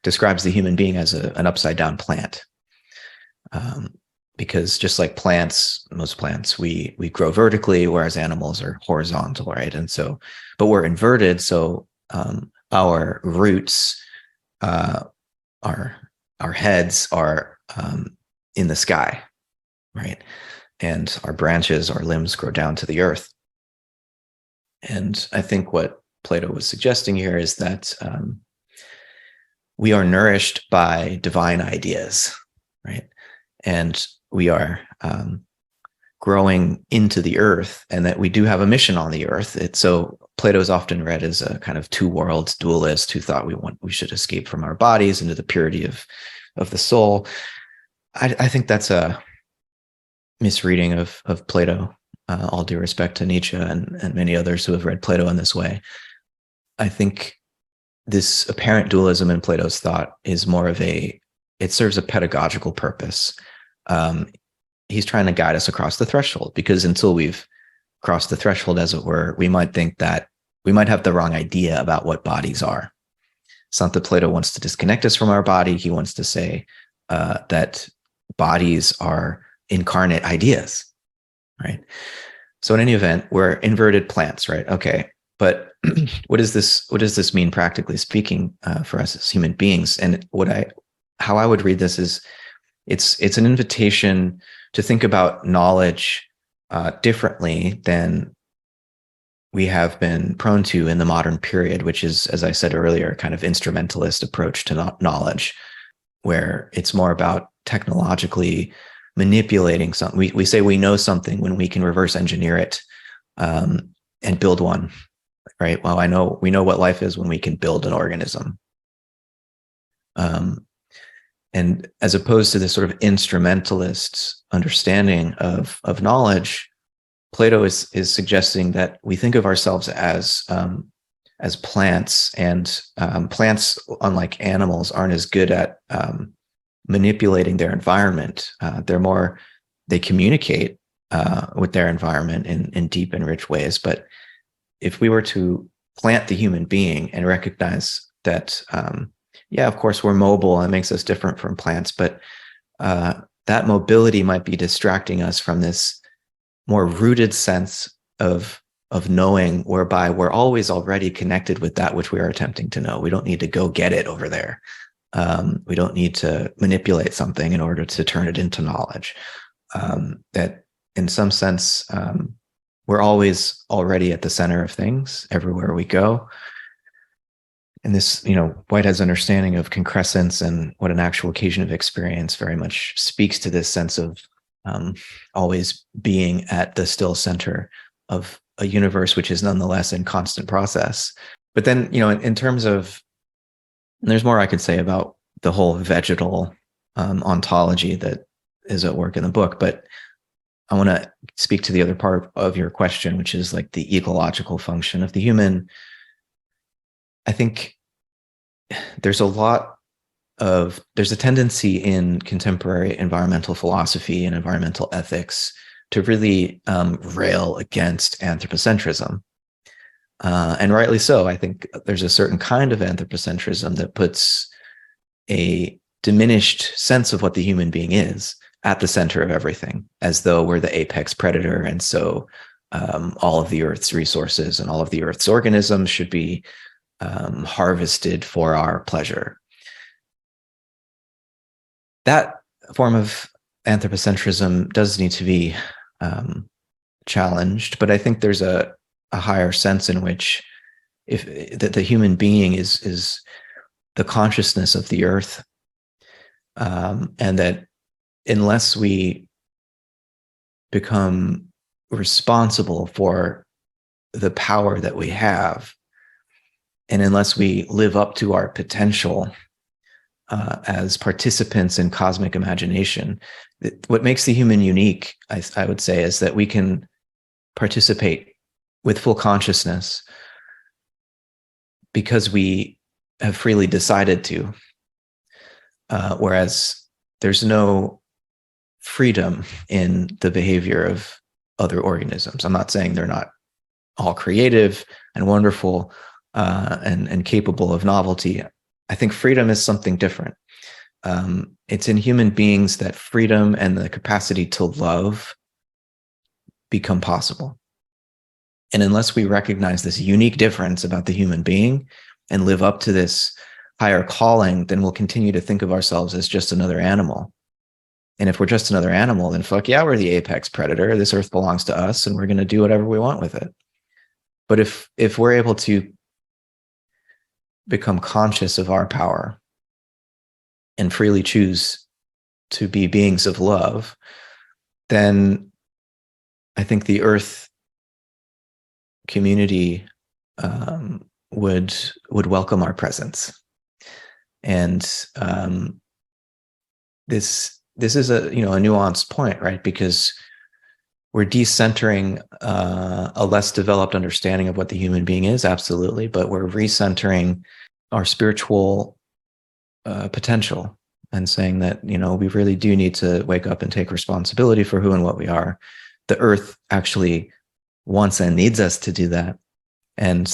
describes the human being as an upside down plant. Because just like most plants, we grow vertically, whereas animals are horizontal, right? And so, but we're inverted. So our roots, our heads are in the sky, right? And our branches, our limbs grow down to the earth. And I think what Plato was suggesting here is that we are nourished by divine ideas, right? And we are growing into the earth, and that we do have a mission on the earth. So Plato is often read as a kind of two worlds dualist who thought we should escape from our bodies into the purity of the soul. I think that's a misreading of Plato. All due respect to Nietzsche and many others who have read Plato in this way. I think this apparent dualism in Plato's thought is more of it serves a pedagogical purpose. He's trying to guide us across the threshold, because until we've crossed the threshold, as it were, we might think that we might have the wrong idea about what bodies are. It's not that Plato wants to disconnect us from our body. He wants to say that bodies are incarnate ideas, right? So in any event, we're inverted plants, right? Okay, but what does this mean practically speaking for us as human beings? And how I would read this is it's an invitation to think about knowledge differently than we have been prone to in the modern period, which is, as I said earlier, kind of instrumentalist approach to knowledge, where it's more about technologically manipulating something. We say we know something when we can reverse engineer it and build one, right? Well, we know what life is when we can build an organism. And as opposed to this sort of instrumentalist understanding of knowledge, Plato is suggesting that we think of ourselves as plants, and plants, unlike animals, aren't as good at manipulating their environment. They communicate with their environment in deep and rich ways. But if we were to plant the human being and recognize that, of course, we're mobile and it makes us different from plants, but that mobility might be distracting us from this more rooted sense of knowing, whereby we're always already connected with that which we are attempting to know. We don't need to go get it over there. We don't need to manipulate something in order to turn it into knowledge. That in some sense, we're always already at the center of things everywhere we go. And this, Whitehead's understanding of concrescence and what an actual occasion of experience very much speaks to this sense of always being at the still center of a universe which is nonetheless in constant process. But then, in terms of, and there's more I could say about the whole vegetal ontology that is at work in the book, but I want to speak to the other part of your question, which is like the ecological function of the human. I think there's a tendency in contemporary environmental philosophy and environmental ethics to really rail against anthropocentrism. And rightly so. I think there's a certain kind of anthropocentrism that puts a diminished sense of what the human being is at the center of everything, as though we're the apex predator. And so all of the Earth's resources and all of the Earth's organisms should be harvested for our pleasure. That form of anthropocentrism does need to be challenged, but I think there's a higher sense in which that the human being is the consciousness of the earth, and that unless we become responsible for the power that we have, and unless we live up to our potential as participants in cosmic imagination, what makes the human unique, I would say, is that we can participate with full consciousness because we have freely decided to, whereas there's no freedom in the behavior of other organisms. I'm not saying they're not all creative and wonderful and capable of novelty. I think freedom is something different. It's in human beings that freedom and the capacity to love become possible. And unless we recognize this unique difference about the human being and live up to this higher calling, then we'll continue to think of ourselves as just another animal. And if we're just another animal, then fuck yeah, we're the apex predator. This earth belongs to us and we're going to do whatever we want with it. But if we're able to become conscious of our power and freely choose to be beings of love, then I think the earth community would welcome our presence. And this is a nuanced point, right? Because we're decentering a less developed understanding of what the human being is, absolutely, but we're recentering our spiritual potential and saying that, we really do need to wake up and take responsibility for who and what we are. The earth actually wants and needs us to do that, and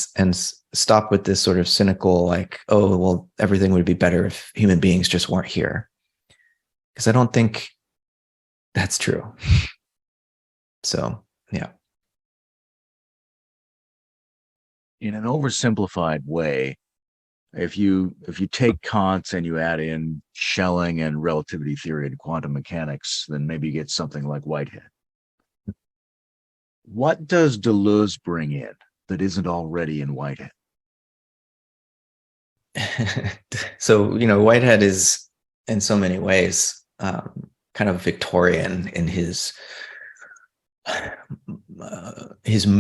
stop with this sort of cynical, like, oh, well, everything would be better if human beings just weren't here. Because I don't think that's true. So, yeah. In an oversimplified way, if you take Kant and you add in Schelling and relativity theory and quantum mechanics, then maybe you get something like Whitehead. What does Deleuze bring in that isn't already in Whitehead? So, Whitehead is in so many ways kind of Victorian in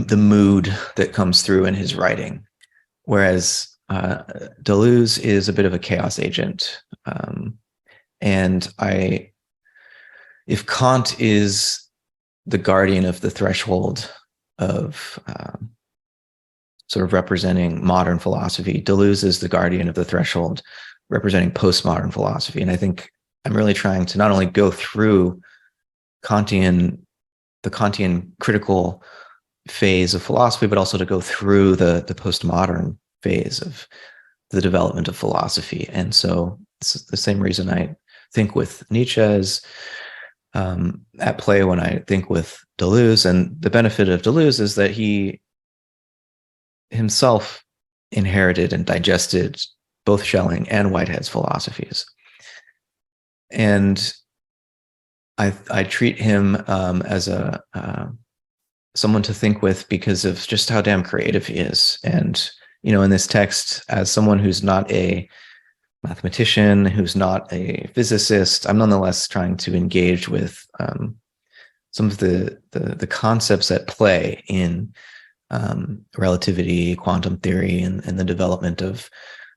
the mood that comes through in his writing, whereas Deleuze is a bit of a chaos agent, And if Kant is the guardian of the threshold of sort of representing modern philosophy, Deleuze is the guardian of the threshold representing postmodern philosophy. And I think I'm really trying to not only go through the Kantian critical phase of philosophy, but also to go through the postmodern phase of the development of philosophy. And so it's the same reason I think with Nietzsche is at play when I think with Deleuze. And the benefit of Deleuze is that he himself inherited and digested both Schelling and Whitehead's philosophies. And I treat him as someone to think with because of just how damn creative he is. And, in this text, as someone who's not a mathematician, who's not a physicist, I'm nonetheless trying to engage with some of the concepts at play in relativity, quantum theory, and the development of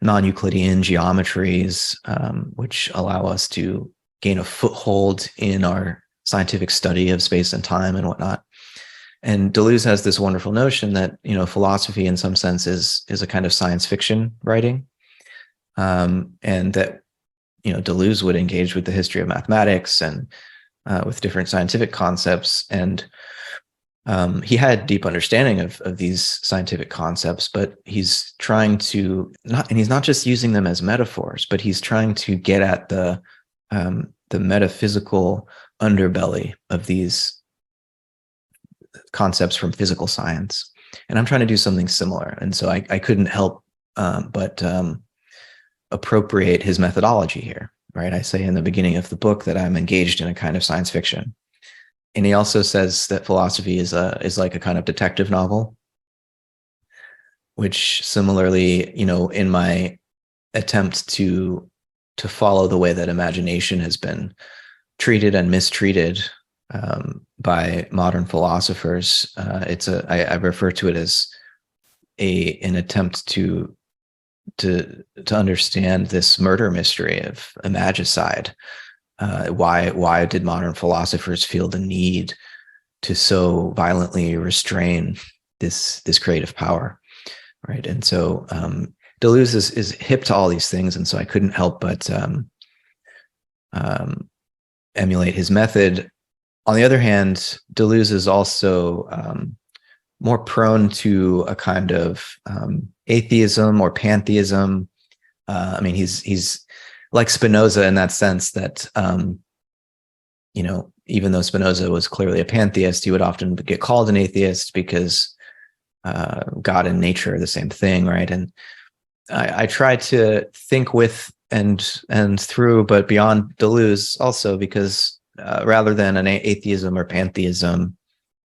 non-Euclidean geometries, which allow us to gain a foothold in our scientific study of space and time and whatnot. And Deleuze has this wonderful notion that, philosophy in some sense is a kind of science fiction writing. And that, Deleuze would engage with the history of mathematics and with different scientific concepts. And he had deep understanding of these scientific concepts, but he's trying to and he's not just using them as metaphors, but he's trying to get at the metaphysical underbelly of these concepts from physical science. And I'm trying to do something similar. And so I couldn't help but appropriate his methodology here, right? I say in the beginning of the book that I'm engaged in a kind of science fiction. And he also says that philosophy is like a kind of detective novel, which similarly, in my attempt to follow the way that imagination has been treated and mistreated by modern philosophers, I refer to it as an attempt to understand this murder mystery of imagicide. Why did modern philosophers feel the need to so violently restrain this creative power, right? And so Deleuze is hip to all these things, and so I couldn't help but emulate his method. On the other hand, Deleuze is also more prone to a kind of atheism or pantheism. He's like Spinoza in that sense that, even though Spinoza was clearly a pantheist, he would often get called an atheist because God and nature are the same thing, right? And I try to think with and through, but beyond Deleuze also, because rather than an atheism or pantheism,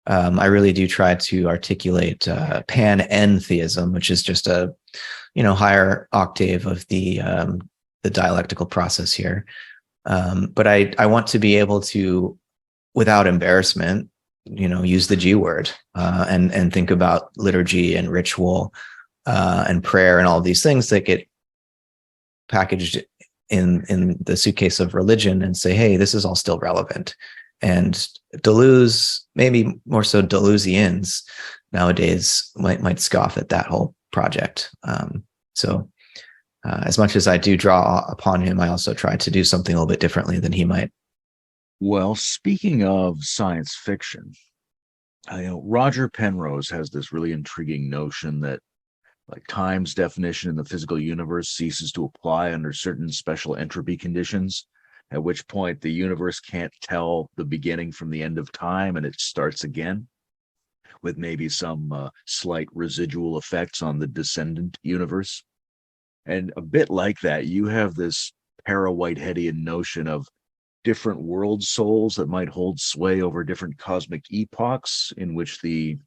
I really do try to articulate pan-entheism, which is just a higher octave of the dialectical process here. But I want to be able to, without embarrassment, use the G word and think about liturgy and ritual and prayer and all of these things that get packaged in the suitcase of religion and say, hey, this is all still relevant. And Deleuze, maybe more so Deleuzians nowadays, might scoff at that whole project. So as much as I do draw upon him, I also try to do something a little bit differently than he might. Well, speaking of science fiction, Roger Penrose has this really intriguing notion that time's definition in the physical universe ceases to apply under certain special entropy conditions, at which point the universe can't tell the beginning from the end of time and it starts again, with maybe some slight residual effects on the descendant universe. And a bit like that, you have this para-Whiteheadian notion of different world souls that might hold sway over different cosmic epochs in which the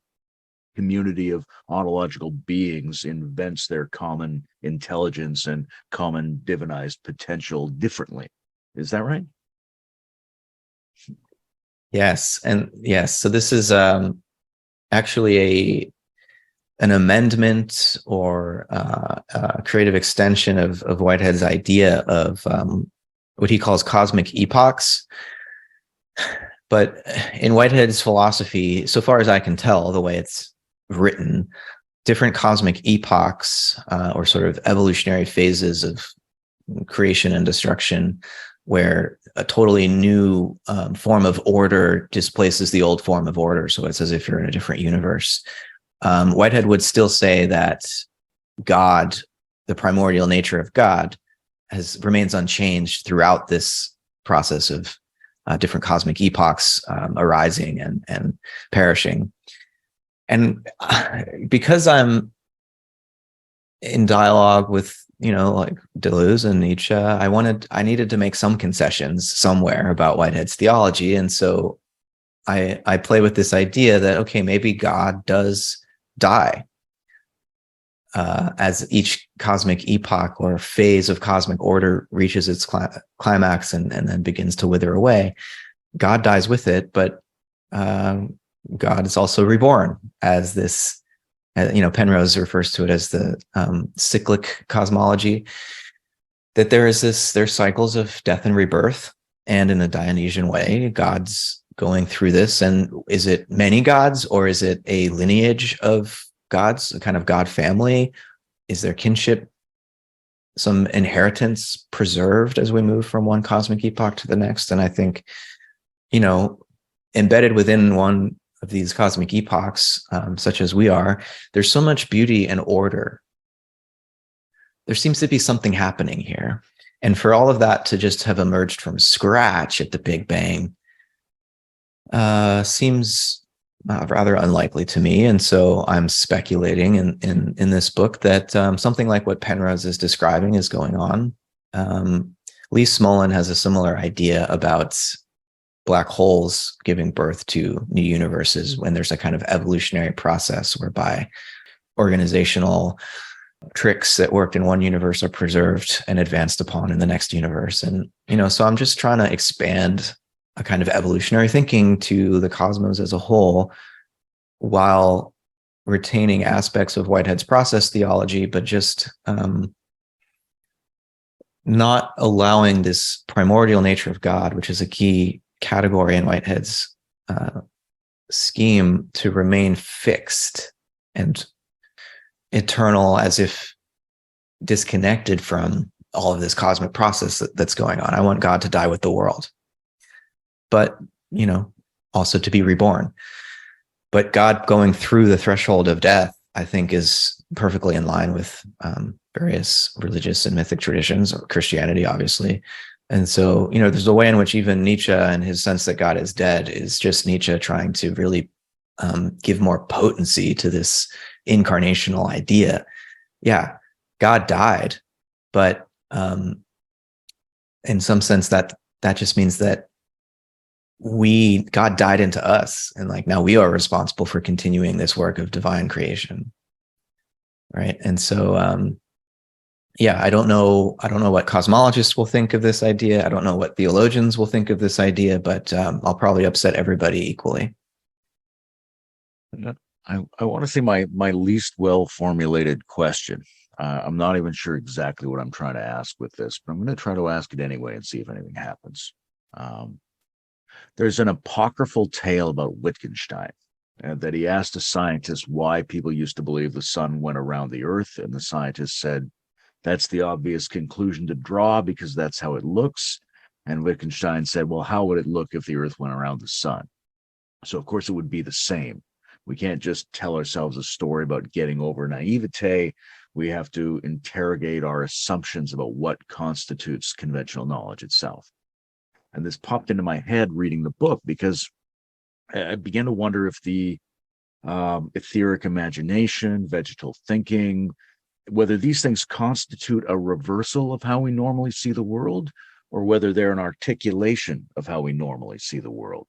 community of ontological beings invents their common intelligence and common divinized potential differently. Is that right? Yes. And yes. So this is actually an amendment or a creative extension of Whitehead's idea of what he calls cosmic epochs. But in Whitehead's philosophy, so far as I can tell, the way it's written, different cosmic epochs or sort of evolutionary phases of creation and destruction, where a totally new form of order displaces the old form of order. So it's as if you're in a different universe. Whitehead would still say that God, the primordial nature of God, remains unchanged throughout this process of different cosmic epochs arising and perishing. And because I'm in dialogue with, like Deleuze and Nietzsche, I needed to make some concessions somewhere about Whitehead's theology. And so I play with this idea that, okay, maybe God does die as each cosmic epoch or phase of cosmic order reaches its climax and then begins to wither away. God dies with it, but God is also reborn as this, Penrose refers to it as the cyclic cosmology, that there's cycles of death and rebirth. And in a Dionysian way, God's going through this. And is it many gods, or is it a lineage of gods, a kind of God family? Is there kinship, some inheritance preserved as we move from one cosmic epoch to the next? And I think, embedded within one of these cosmic epochs, such as we are, there's so much beauty and order. There seems to be something happening here. And for all of that to just have emerged from scratch at the Big Bang seems rather unlikely to me. And so I'm speculating in this book that something like what Penrose is describing is going on. Lee Smolin has a similar idea about black holes giving birth to new universes when there's a kind of evolutionary process whereby organizational tricks that worked in one universe are preserved and advanced upon in the next universe. And, so I'm just trying to expand a kind of evolutionary thinking to the cosmos as a whole, while retaining aspects of Whitehead's process theology, but just not allowing this primordial nature of God, which is a key category in Whitehead's scheme, to remain fixed and eternal, as if disconnected from all of this cosmic process that's going on. I want God to die with the world, but, also to be reborn. But God going through the threshold of death, I think, is perfectly in line with various religious and mythic traditions, or Christianity, obviously. And so, there's a way in which even Nietzsche and his sense that God is dead is just Nietzsche trying to really give more potency to this incarnational idea. Yeah, God died, but in some sense that just means that God died into us, and now we are responsible for continuing this work of divine creation, right? And so I don't know what cosmologists will think of this idea. I don't know what theologians will think of this idea, but I'll probably upset everybody equally. I want to say my least well formulated question. I'm not even sure exactly what I'm trying to ask with this, but I'm going to try to ask it anyway and see if anything happens. There's an apocryphal tale about Wittgenstein, that he asked a scientist why people used to believe the sun went around the earth, and the scientist said, that's the obvious conclusion to draw because that's how it looks. And Wittgenstein said, well, how would it look if the earth went around the sun? So of course it would be the same. We can't just tell ourselves a story about getting over naivete. We have to interrogate our assumptions about what constitutes conventional knowledge itself. And this popped into my head reading the book, because I began to wonder if the etheric imagination, vegetal thinking, whether these things constitute a reversal of how we normally see the world, or whether they're an articulation of how we normally see the world.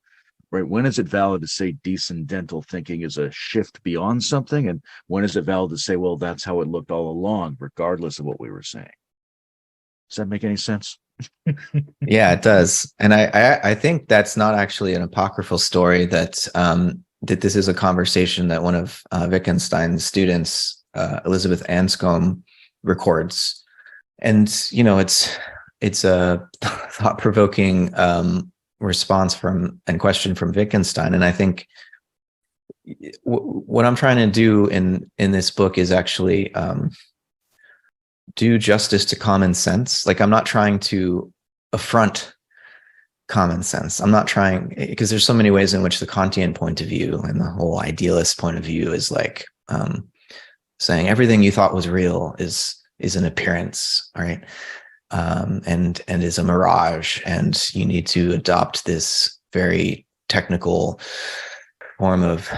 Right? When is it valid to say descendental thinking is a shift beyond something? And when is it valid to say, well, that's how it looked all along, regardless of what we were saying? Does that make any sense? Yeah, it does. And I think that's not actually an apocryphal story, that this is a conversation that one of Wittgenstein's students, Elizabeth Anscombe, records. And, it's it's a thought-provoking response from and question from Wittgenstein, and I think what I'm trying to do in this book is actually do justice to common sense. Like, I'm not trying to affront common sense. I'm not trying, because there's so many ways in which the Kantian point of view and the whole idealist point of view is like saying everything you thought was real is an appearance, right? And is a mirage, and you need to adopt this very technical form of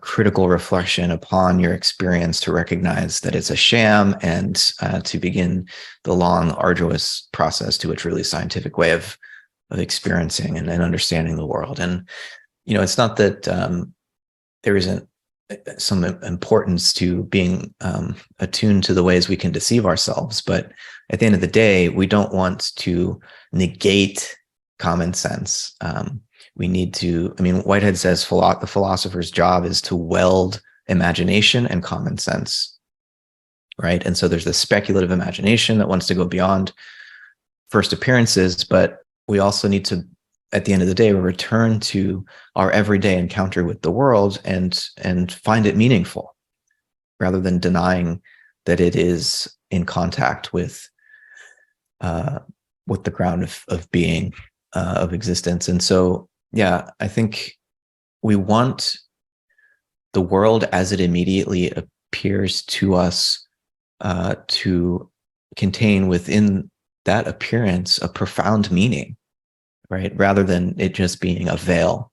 critical reflection upon your experience to recognize that it's a sham, and to begin the long, arduous process to a truly scientific way of experiencing and understanding the world. And it's not that there isn't some importance to being attuned to the ways we can deceive ourselves, but at the end of the day, we don't want to negate common sense. We need to, Whitehead says the philosopher's job is to weld imagination and common sense, right? And so there's the speculative imagination that wants to go beyond first appearances, but we also need to, at the end of the day, return to our everyday encounter with the world and find it meaningful, rather than denying that it is in contact with the ground of being, of existence. And so, yeah, I think we want the world as it immediately appears to us to contain within that appearance a profound meaning, right? Rather than it just being a veil.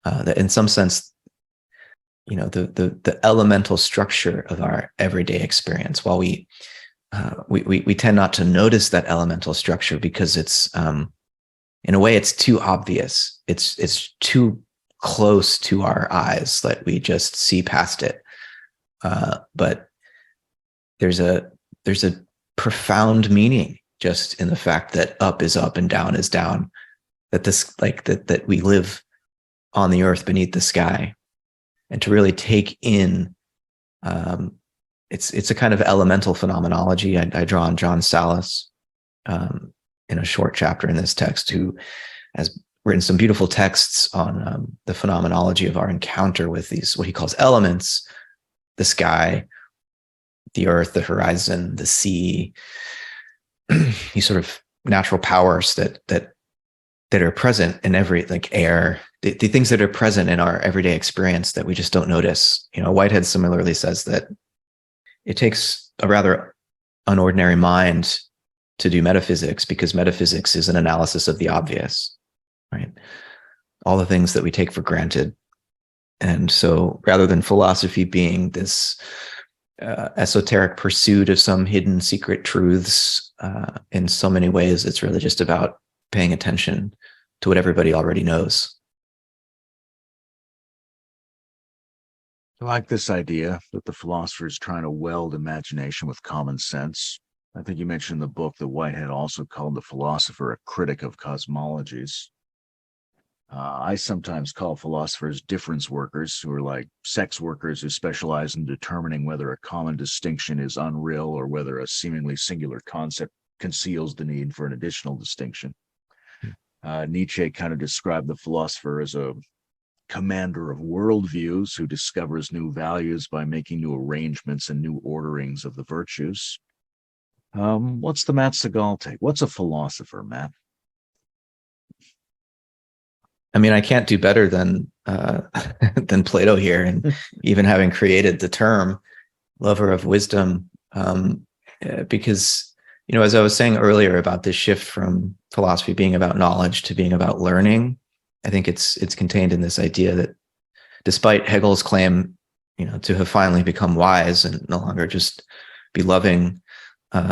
That in some sense, the elemental structure of our everyday experience, while we tend not to notice that elemental structure because it's in a way it's too obvious. It's too close to our eyes that we just see past it. But there's a profound meaning just in the fact that up is up and down is down. That that we live on the earth beneath the sky, and to really take in, it's a kind of elemental phenomenology. I draw on John Sallis in a short chapter in this text, who has written some beautiful texts on the phenomenology of our encounter with these, what he calls elements: the sky, the earth, the horizon, the sea, these sort of natural powers that are present in every, like air, the things that are present in our everyday experience that we just don't notice. Whitehead similarly says that it takes a rather unordinary mind to do metaphysics, because metaphysics is an analysis of the obvious, right? All the things that we take for granted. And so rather than philosophy being this esoteric pursuit of some hidden secret truths, in so many ways, it's really just about paying attention to what everybody already knows. I like this idea that the philosopher is trying to weld imagination with common sense. I think you mentioned in the book that Whitehead also called the philosopher a critic of cosmologies. I sometimes call philosophers difference workers, who are like sex workers who specialize in determining whether a common distinction is unreal or whether a seemingly singular concept conceals the need for an additional distinction. Nietzsche kind of described the philosopher as a commander of worldviews who discovers new values by making new arrangements and new orderings of the virtues. What's the Matt Segall take? What's a philosopher, Matt? I can't do better than Plato here, and even having created the term lover of wisdom, because as I was saying earlier about this shift from philosophy being about knowledge to being about learning, I think it's contained in this idea that despite Hegel's claim, to have finally become wise and no longer just be loving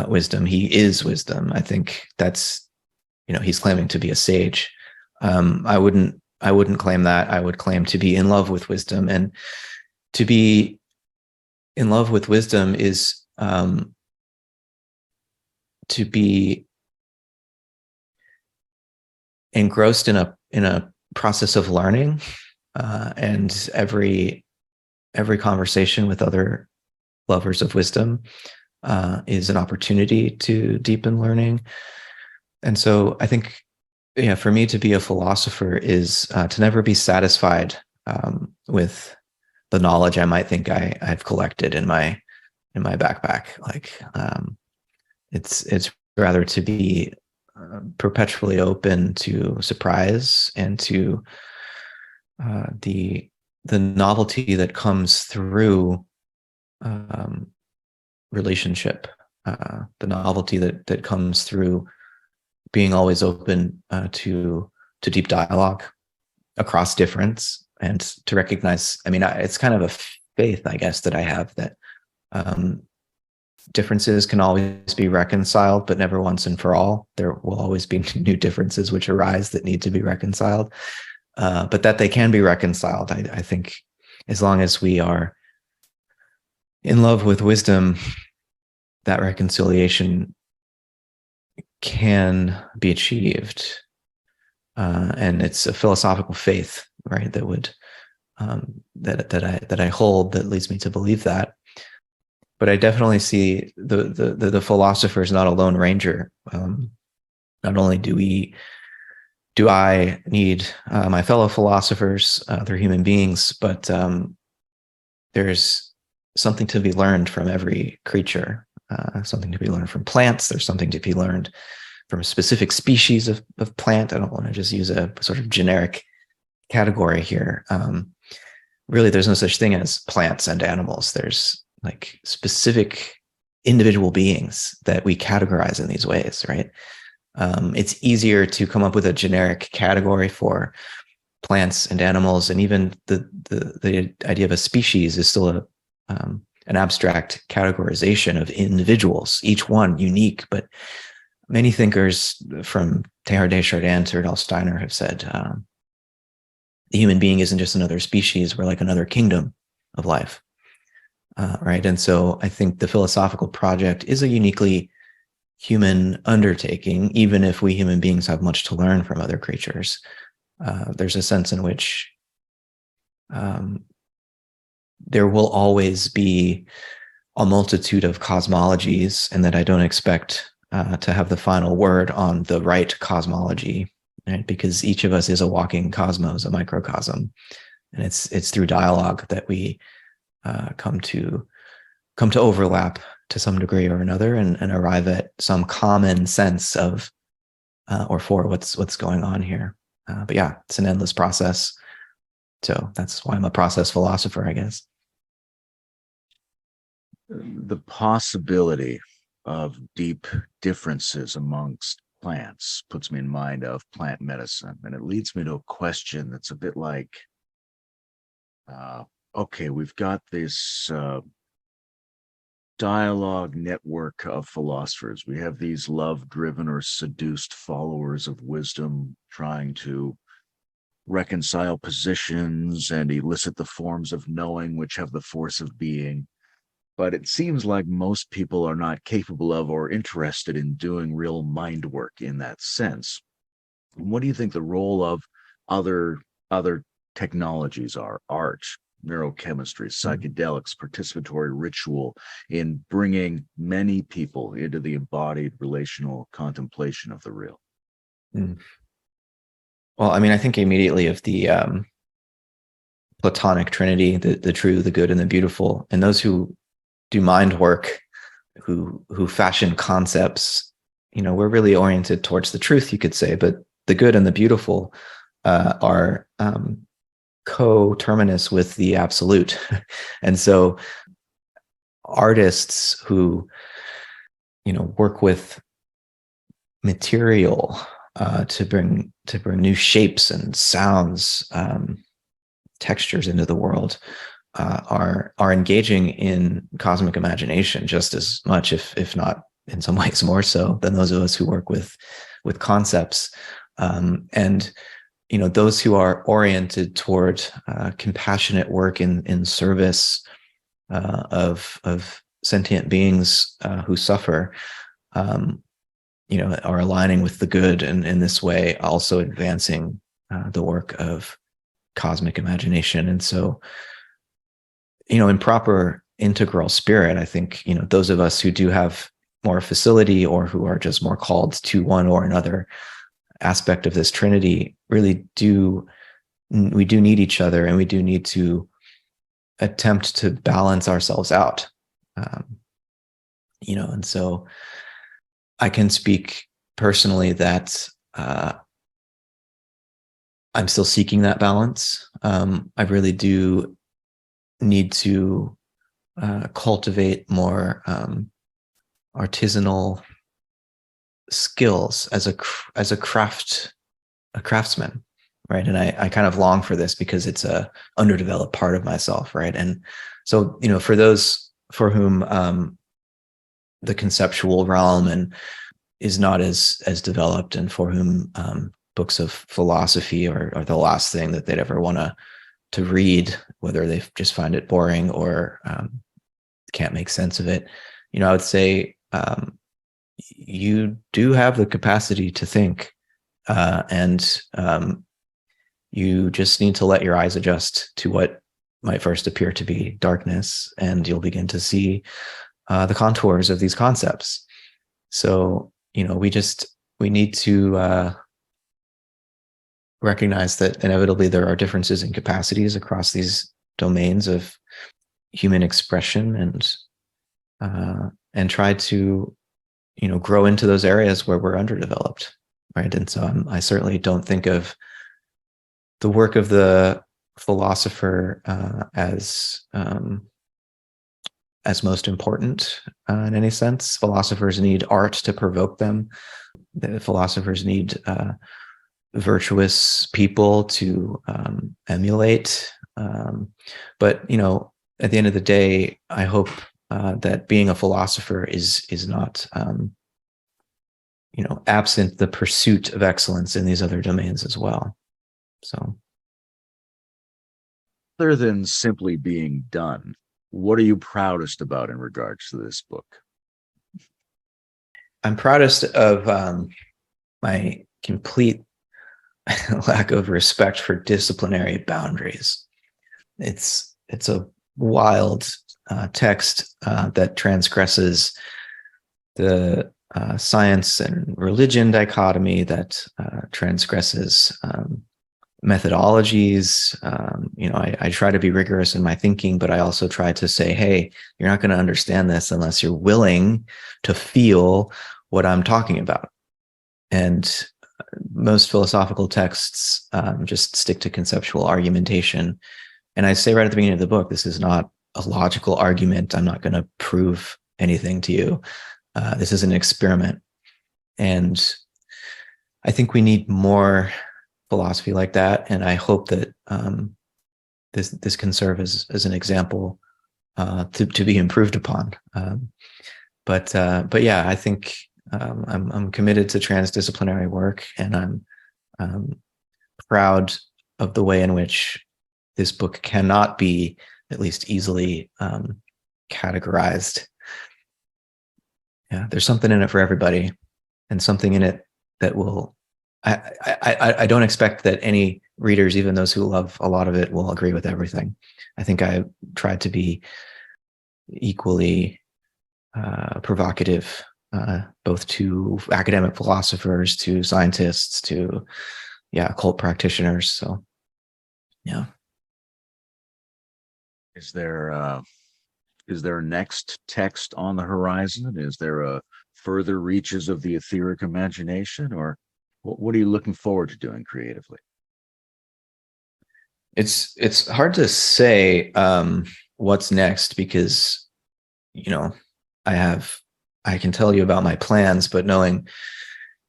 wisdom, he is wisdom. I think that's, he's claiming to be a sage. I wouldn't claim that. I would claim to be in love with wisdom, and to be in love with wisdom is to be engrossed in a process of learning, and every conversation with other lovers of wisdom is an opportunity to deepen learning. And so I think, for me to be a philosopher is to never be satisfied with the knowledge I might think I've collected in my backpack. Like it's rather to be perpetually open to surprise and to the novelty that comes through relationship, the novelty that comes through being always open to deep dialogue across difference, and to recognize, it's kind of a faith, I guess, that I have, that differences can always be reconciled, but never once and for all. There will always be new differences which arise that need to be reconciled, but that they can be reconciled. I think as long as we are in love with wisdom, that reconciliation can be achieved. And it's a philosophical faith, right, that would that I hold, that leads me to believe that. But I definitely see the philosopher is not a lone ranger. Not only do I need my fellow philosophers, they're human beings, but there's something to be learned from every creature, something to be learned from plants. There's something to be learned from a specific species of plant. I don't want to just use a sort of generic category here. Really, there's no such thing as plants and animals. There's like specific individual beings that we categorize in these ways, right? It's easier to come up with a generic category for plants and animals, and even the idea of a species is still an abstract categorization of individuals, each one unique. But many thinkers, from Teilhard de Chardin to Rudolf Steiner, have said the human being isn't just another species; we're like another kingdom of life, right? And so I think the philosophical project is a uniquely human undertaking, even if we human beings have much to learn from other creatures. There's a sense in which there will always be a multitude of cosmologies, and that I don't expect to have the final word on the right cosmology, right? Because each of us is a walking cosmos, a microcosm, and it's through dialogue that we come to overlap to some degree or another, and arrive at some common sense of or for what's going on here. But yeah, it's an endless process. So that's why I'm a process philosopher, I guess. The possibility of deep differences amongst plants puts me in mind of plant medicine, and it leads me to a question that's a bit like, okay, we've got this dialogue network of philosophers. We have these love-driven or seduced followers of wisdom trying to reconcile positions and elicit the forms of knowing which have the force of being. But it seems like most people are not capable of or interested in doing real mind work in that sense. What do you think the role of other technologies are? Art, neurochemistry, psychedelics, participatory ritual, in bringing many people into the embodied relational contemplation of the real? Well, I think immediately of the Platonic Trinity, the true, the good, and the beautiful, and those who do mind work, who fashion concepts. We're really oriented towards the truth, you could say, but the good and the beautiful are coterminous with the absolute. And so artists who work with material to bring new shapes and sounds, textures into the world, are engaging in cosmic imagination just as much, if not in some ways more so, than those of us who work with concepts. And those who are oriented toward compassionate work in service of sentient beings who suffer, are aligning with the good, and in this way also advancing the work of cosmic imagination. And so, in proper integral spirit. I think, those of us who do have more facility or who are just more called to one or another aspect of this Trinity really we do need each other, and we do need to attempt to balance ourselves out. And so I can speak personally that I'm still seeking that balance. I really do need to cultivate more artisanal skills as a craftsman, right? And I kind of long for this because it's a underdeveloped part of myself, right? And so, for those for whom the conceptual realm and is not as developed, and for whom books of philosophy are the last thing that they'd ever want to read, whether they just find it boring or can't make sense of it, I would say you do have the capacity to think, and you just need to let your eyes adjust to what might first appear to be darkness, and you'll begin to see the contours of these concepts. So, we need to recognize that inevitably there are differences in capacities across these domains of human expression, and try to, grow into those areas where we're underdeveloped, right? And so I certainly don't think of the work of the philosopher as most important in any sense. Philosophers need art to provoke them. The philosophers need virtuous people to emulate. But at the end of the day, I hope that being a philosopher is not absent the pursuit of excellence in these other domains as well. So, other than simply being done, what are you proudest about in regards to this book? I'm proudest of my complete lack of respect for disciplinary boundaries. It's a wild text that transgresses the science and religion dichotomy, that transgresses methodologies. I try to be rigorous in my thinking, but I also try to say, hey, you're not going to understand this unless you're willing to feel what I'm talking about. And most philosophical texts just stick to conceptual argumentation. And I say right at the beginning of the book, this is not a logical argument. I'm not going to prove anything to you. This is an experiment. And I think we need more philosophy like that. And I hope that this can serve as an example to be improved upon. But yeah, I think I'm committed to transdisciplinary work, and I'm proud of the way in which this book cannot be at least easily categorized. Yeah, there's something in it for everybody, and something in it that will. I don't expect that any readers, even those who love a lot of it, will agree with everything. I think I tried to be equally provocative, both to academic philosophers, to scientists, to occult practitioners. So, yeah. Is there a next text on the horizon? Is there a further reaches of the etheric imagination, or what are you looking forward to doing creatively? It's hard to say what's next, because I can tell you about my plans, but knowing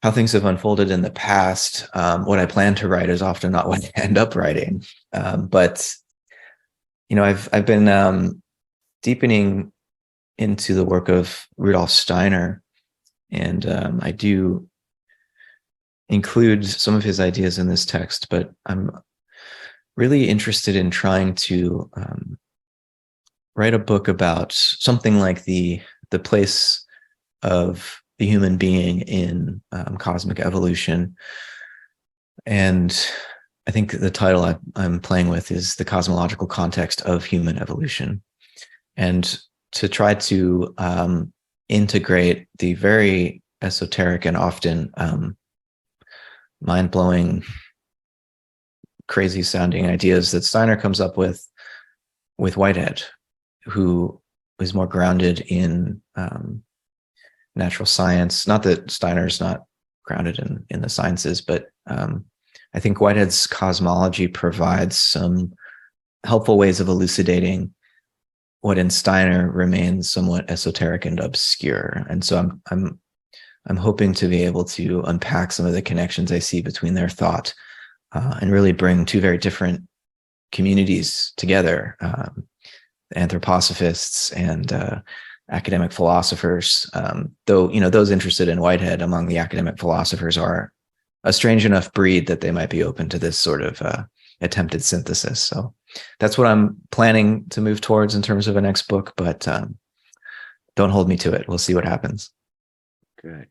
how things have unfolded in the past, what I plan to write is often not what I end up writing. But I've been deepening into the work of Rudolf Steiner, and I do include some of his ideas in this text, but I'm really interested in trying to write a book about something like the place of the human being in cosmic evolution. And I think the title I'm playing with is The Cosmological Context of Human Evolution. and to try to integrate the very esoteric and often mind-blowing, crazy sounding ideas that Steiner comes up with Whitehead, who is more grounded in natural science. Not that Steiner's not grounded in the sciences, but I think Whitehead's cosmology provides some helpful ways of elucidating what in Steiner remains somewhat esoteric and obscure. And so I'm hoping to be able to unpack some of the connections I see between their thought and really bring two very different communities together, anthroposophists and academic philosophers. Though, those interested in Whitehead among the academic philosophers are a strange enough breed that they might be open to this sort of attempted synthesis. So that's what I'm planning to move towards in terms of a next book, but don't hold me to it. We'll see what happens. Okay.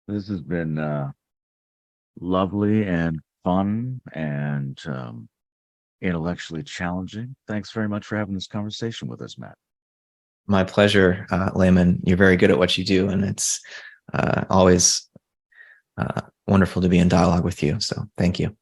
This has been lovely and fun and intellectually challenging. Thanks very much for having this conversation with us, Matt. My pleasure, Layman. You're very good at what you do, and it's always wonderful to be in dialogue with you. So thank you.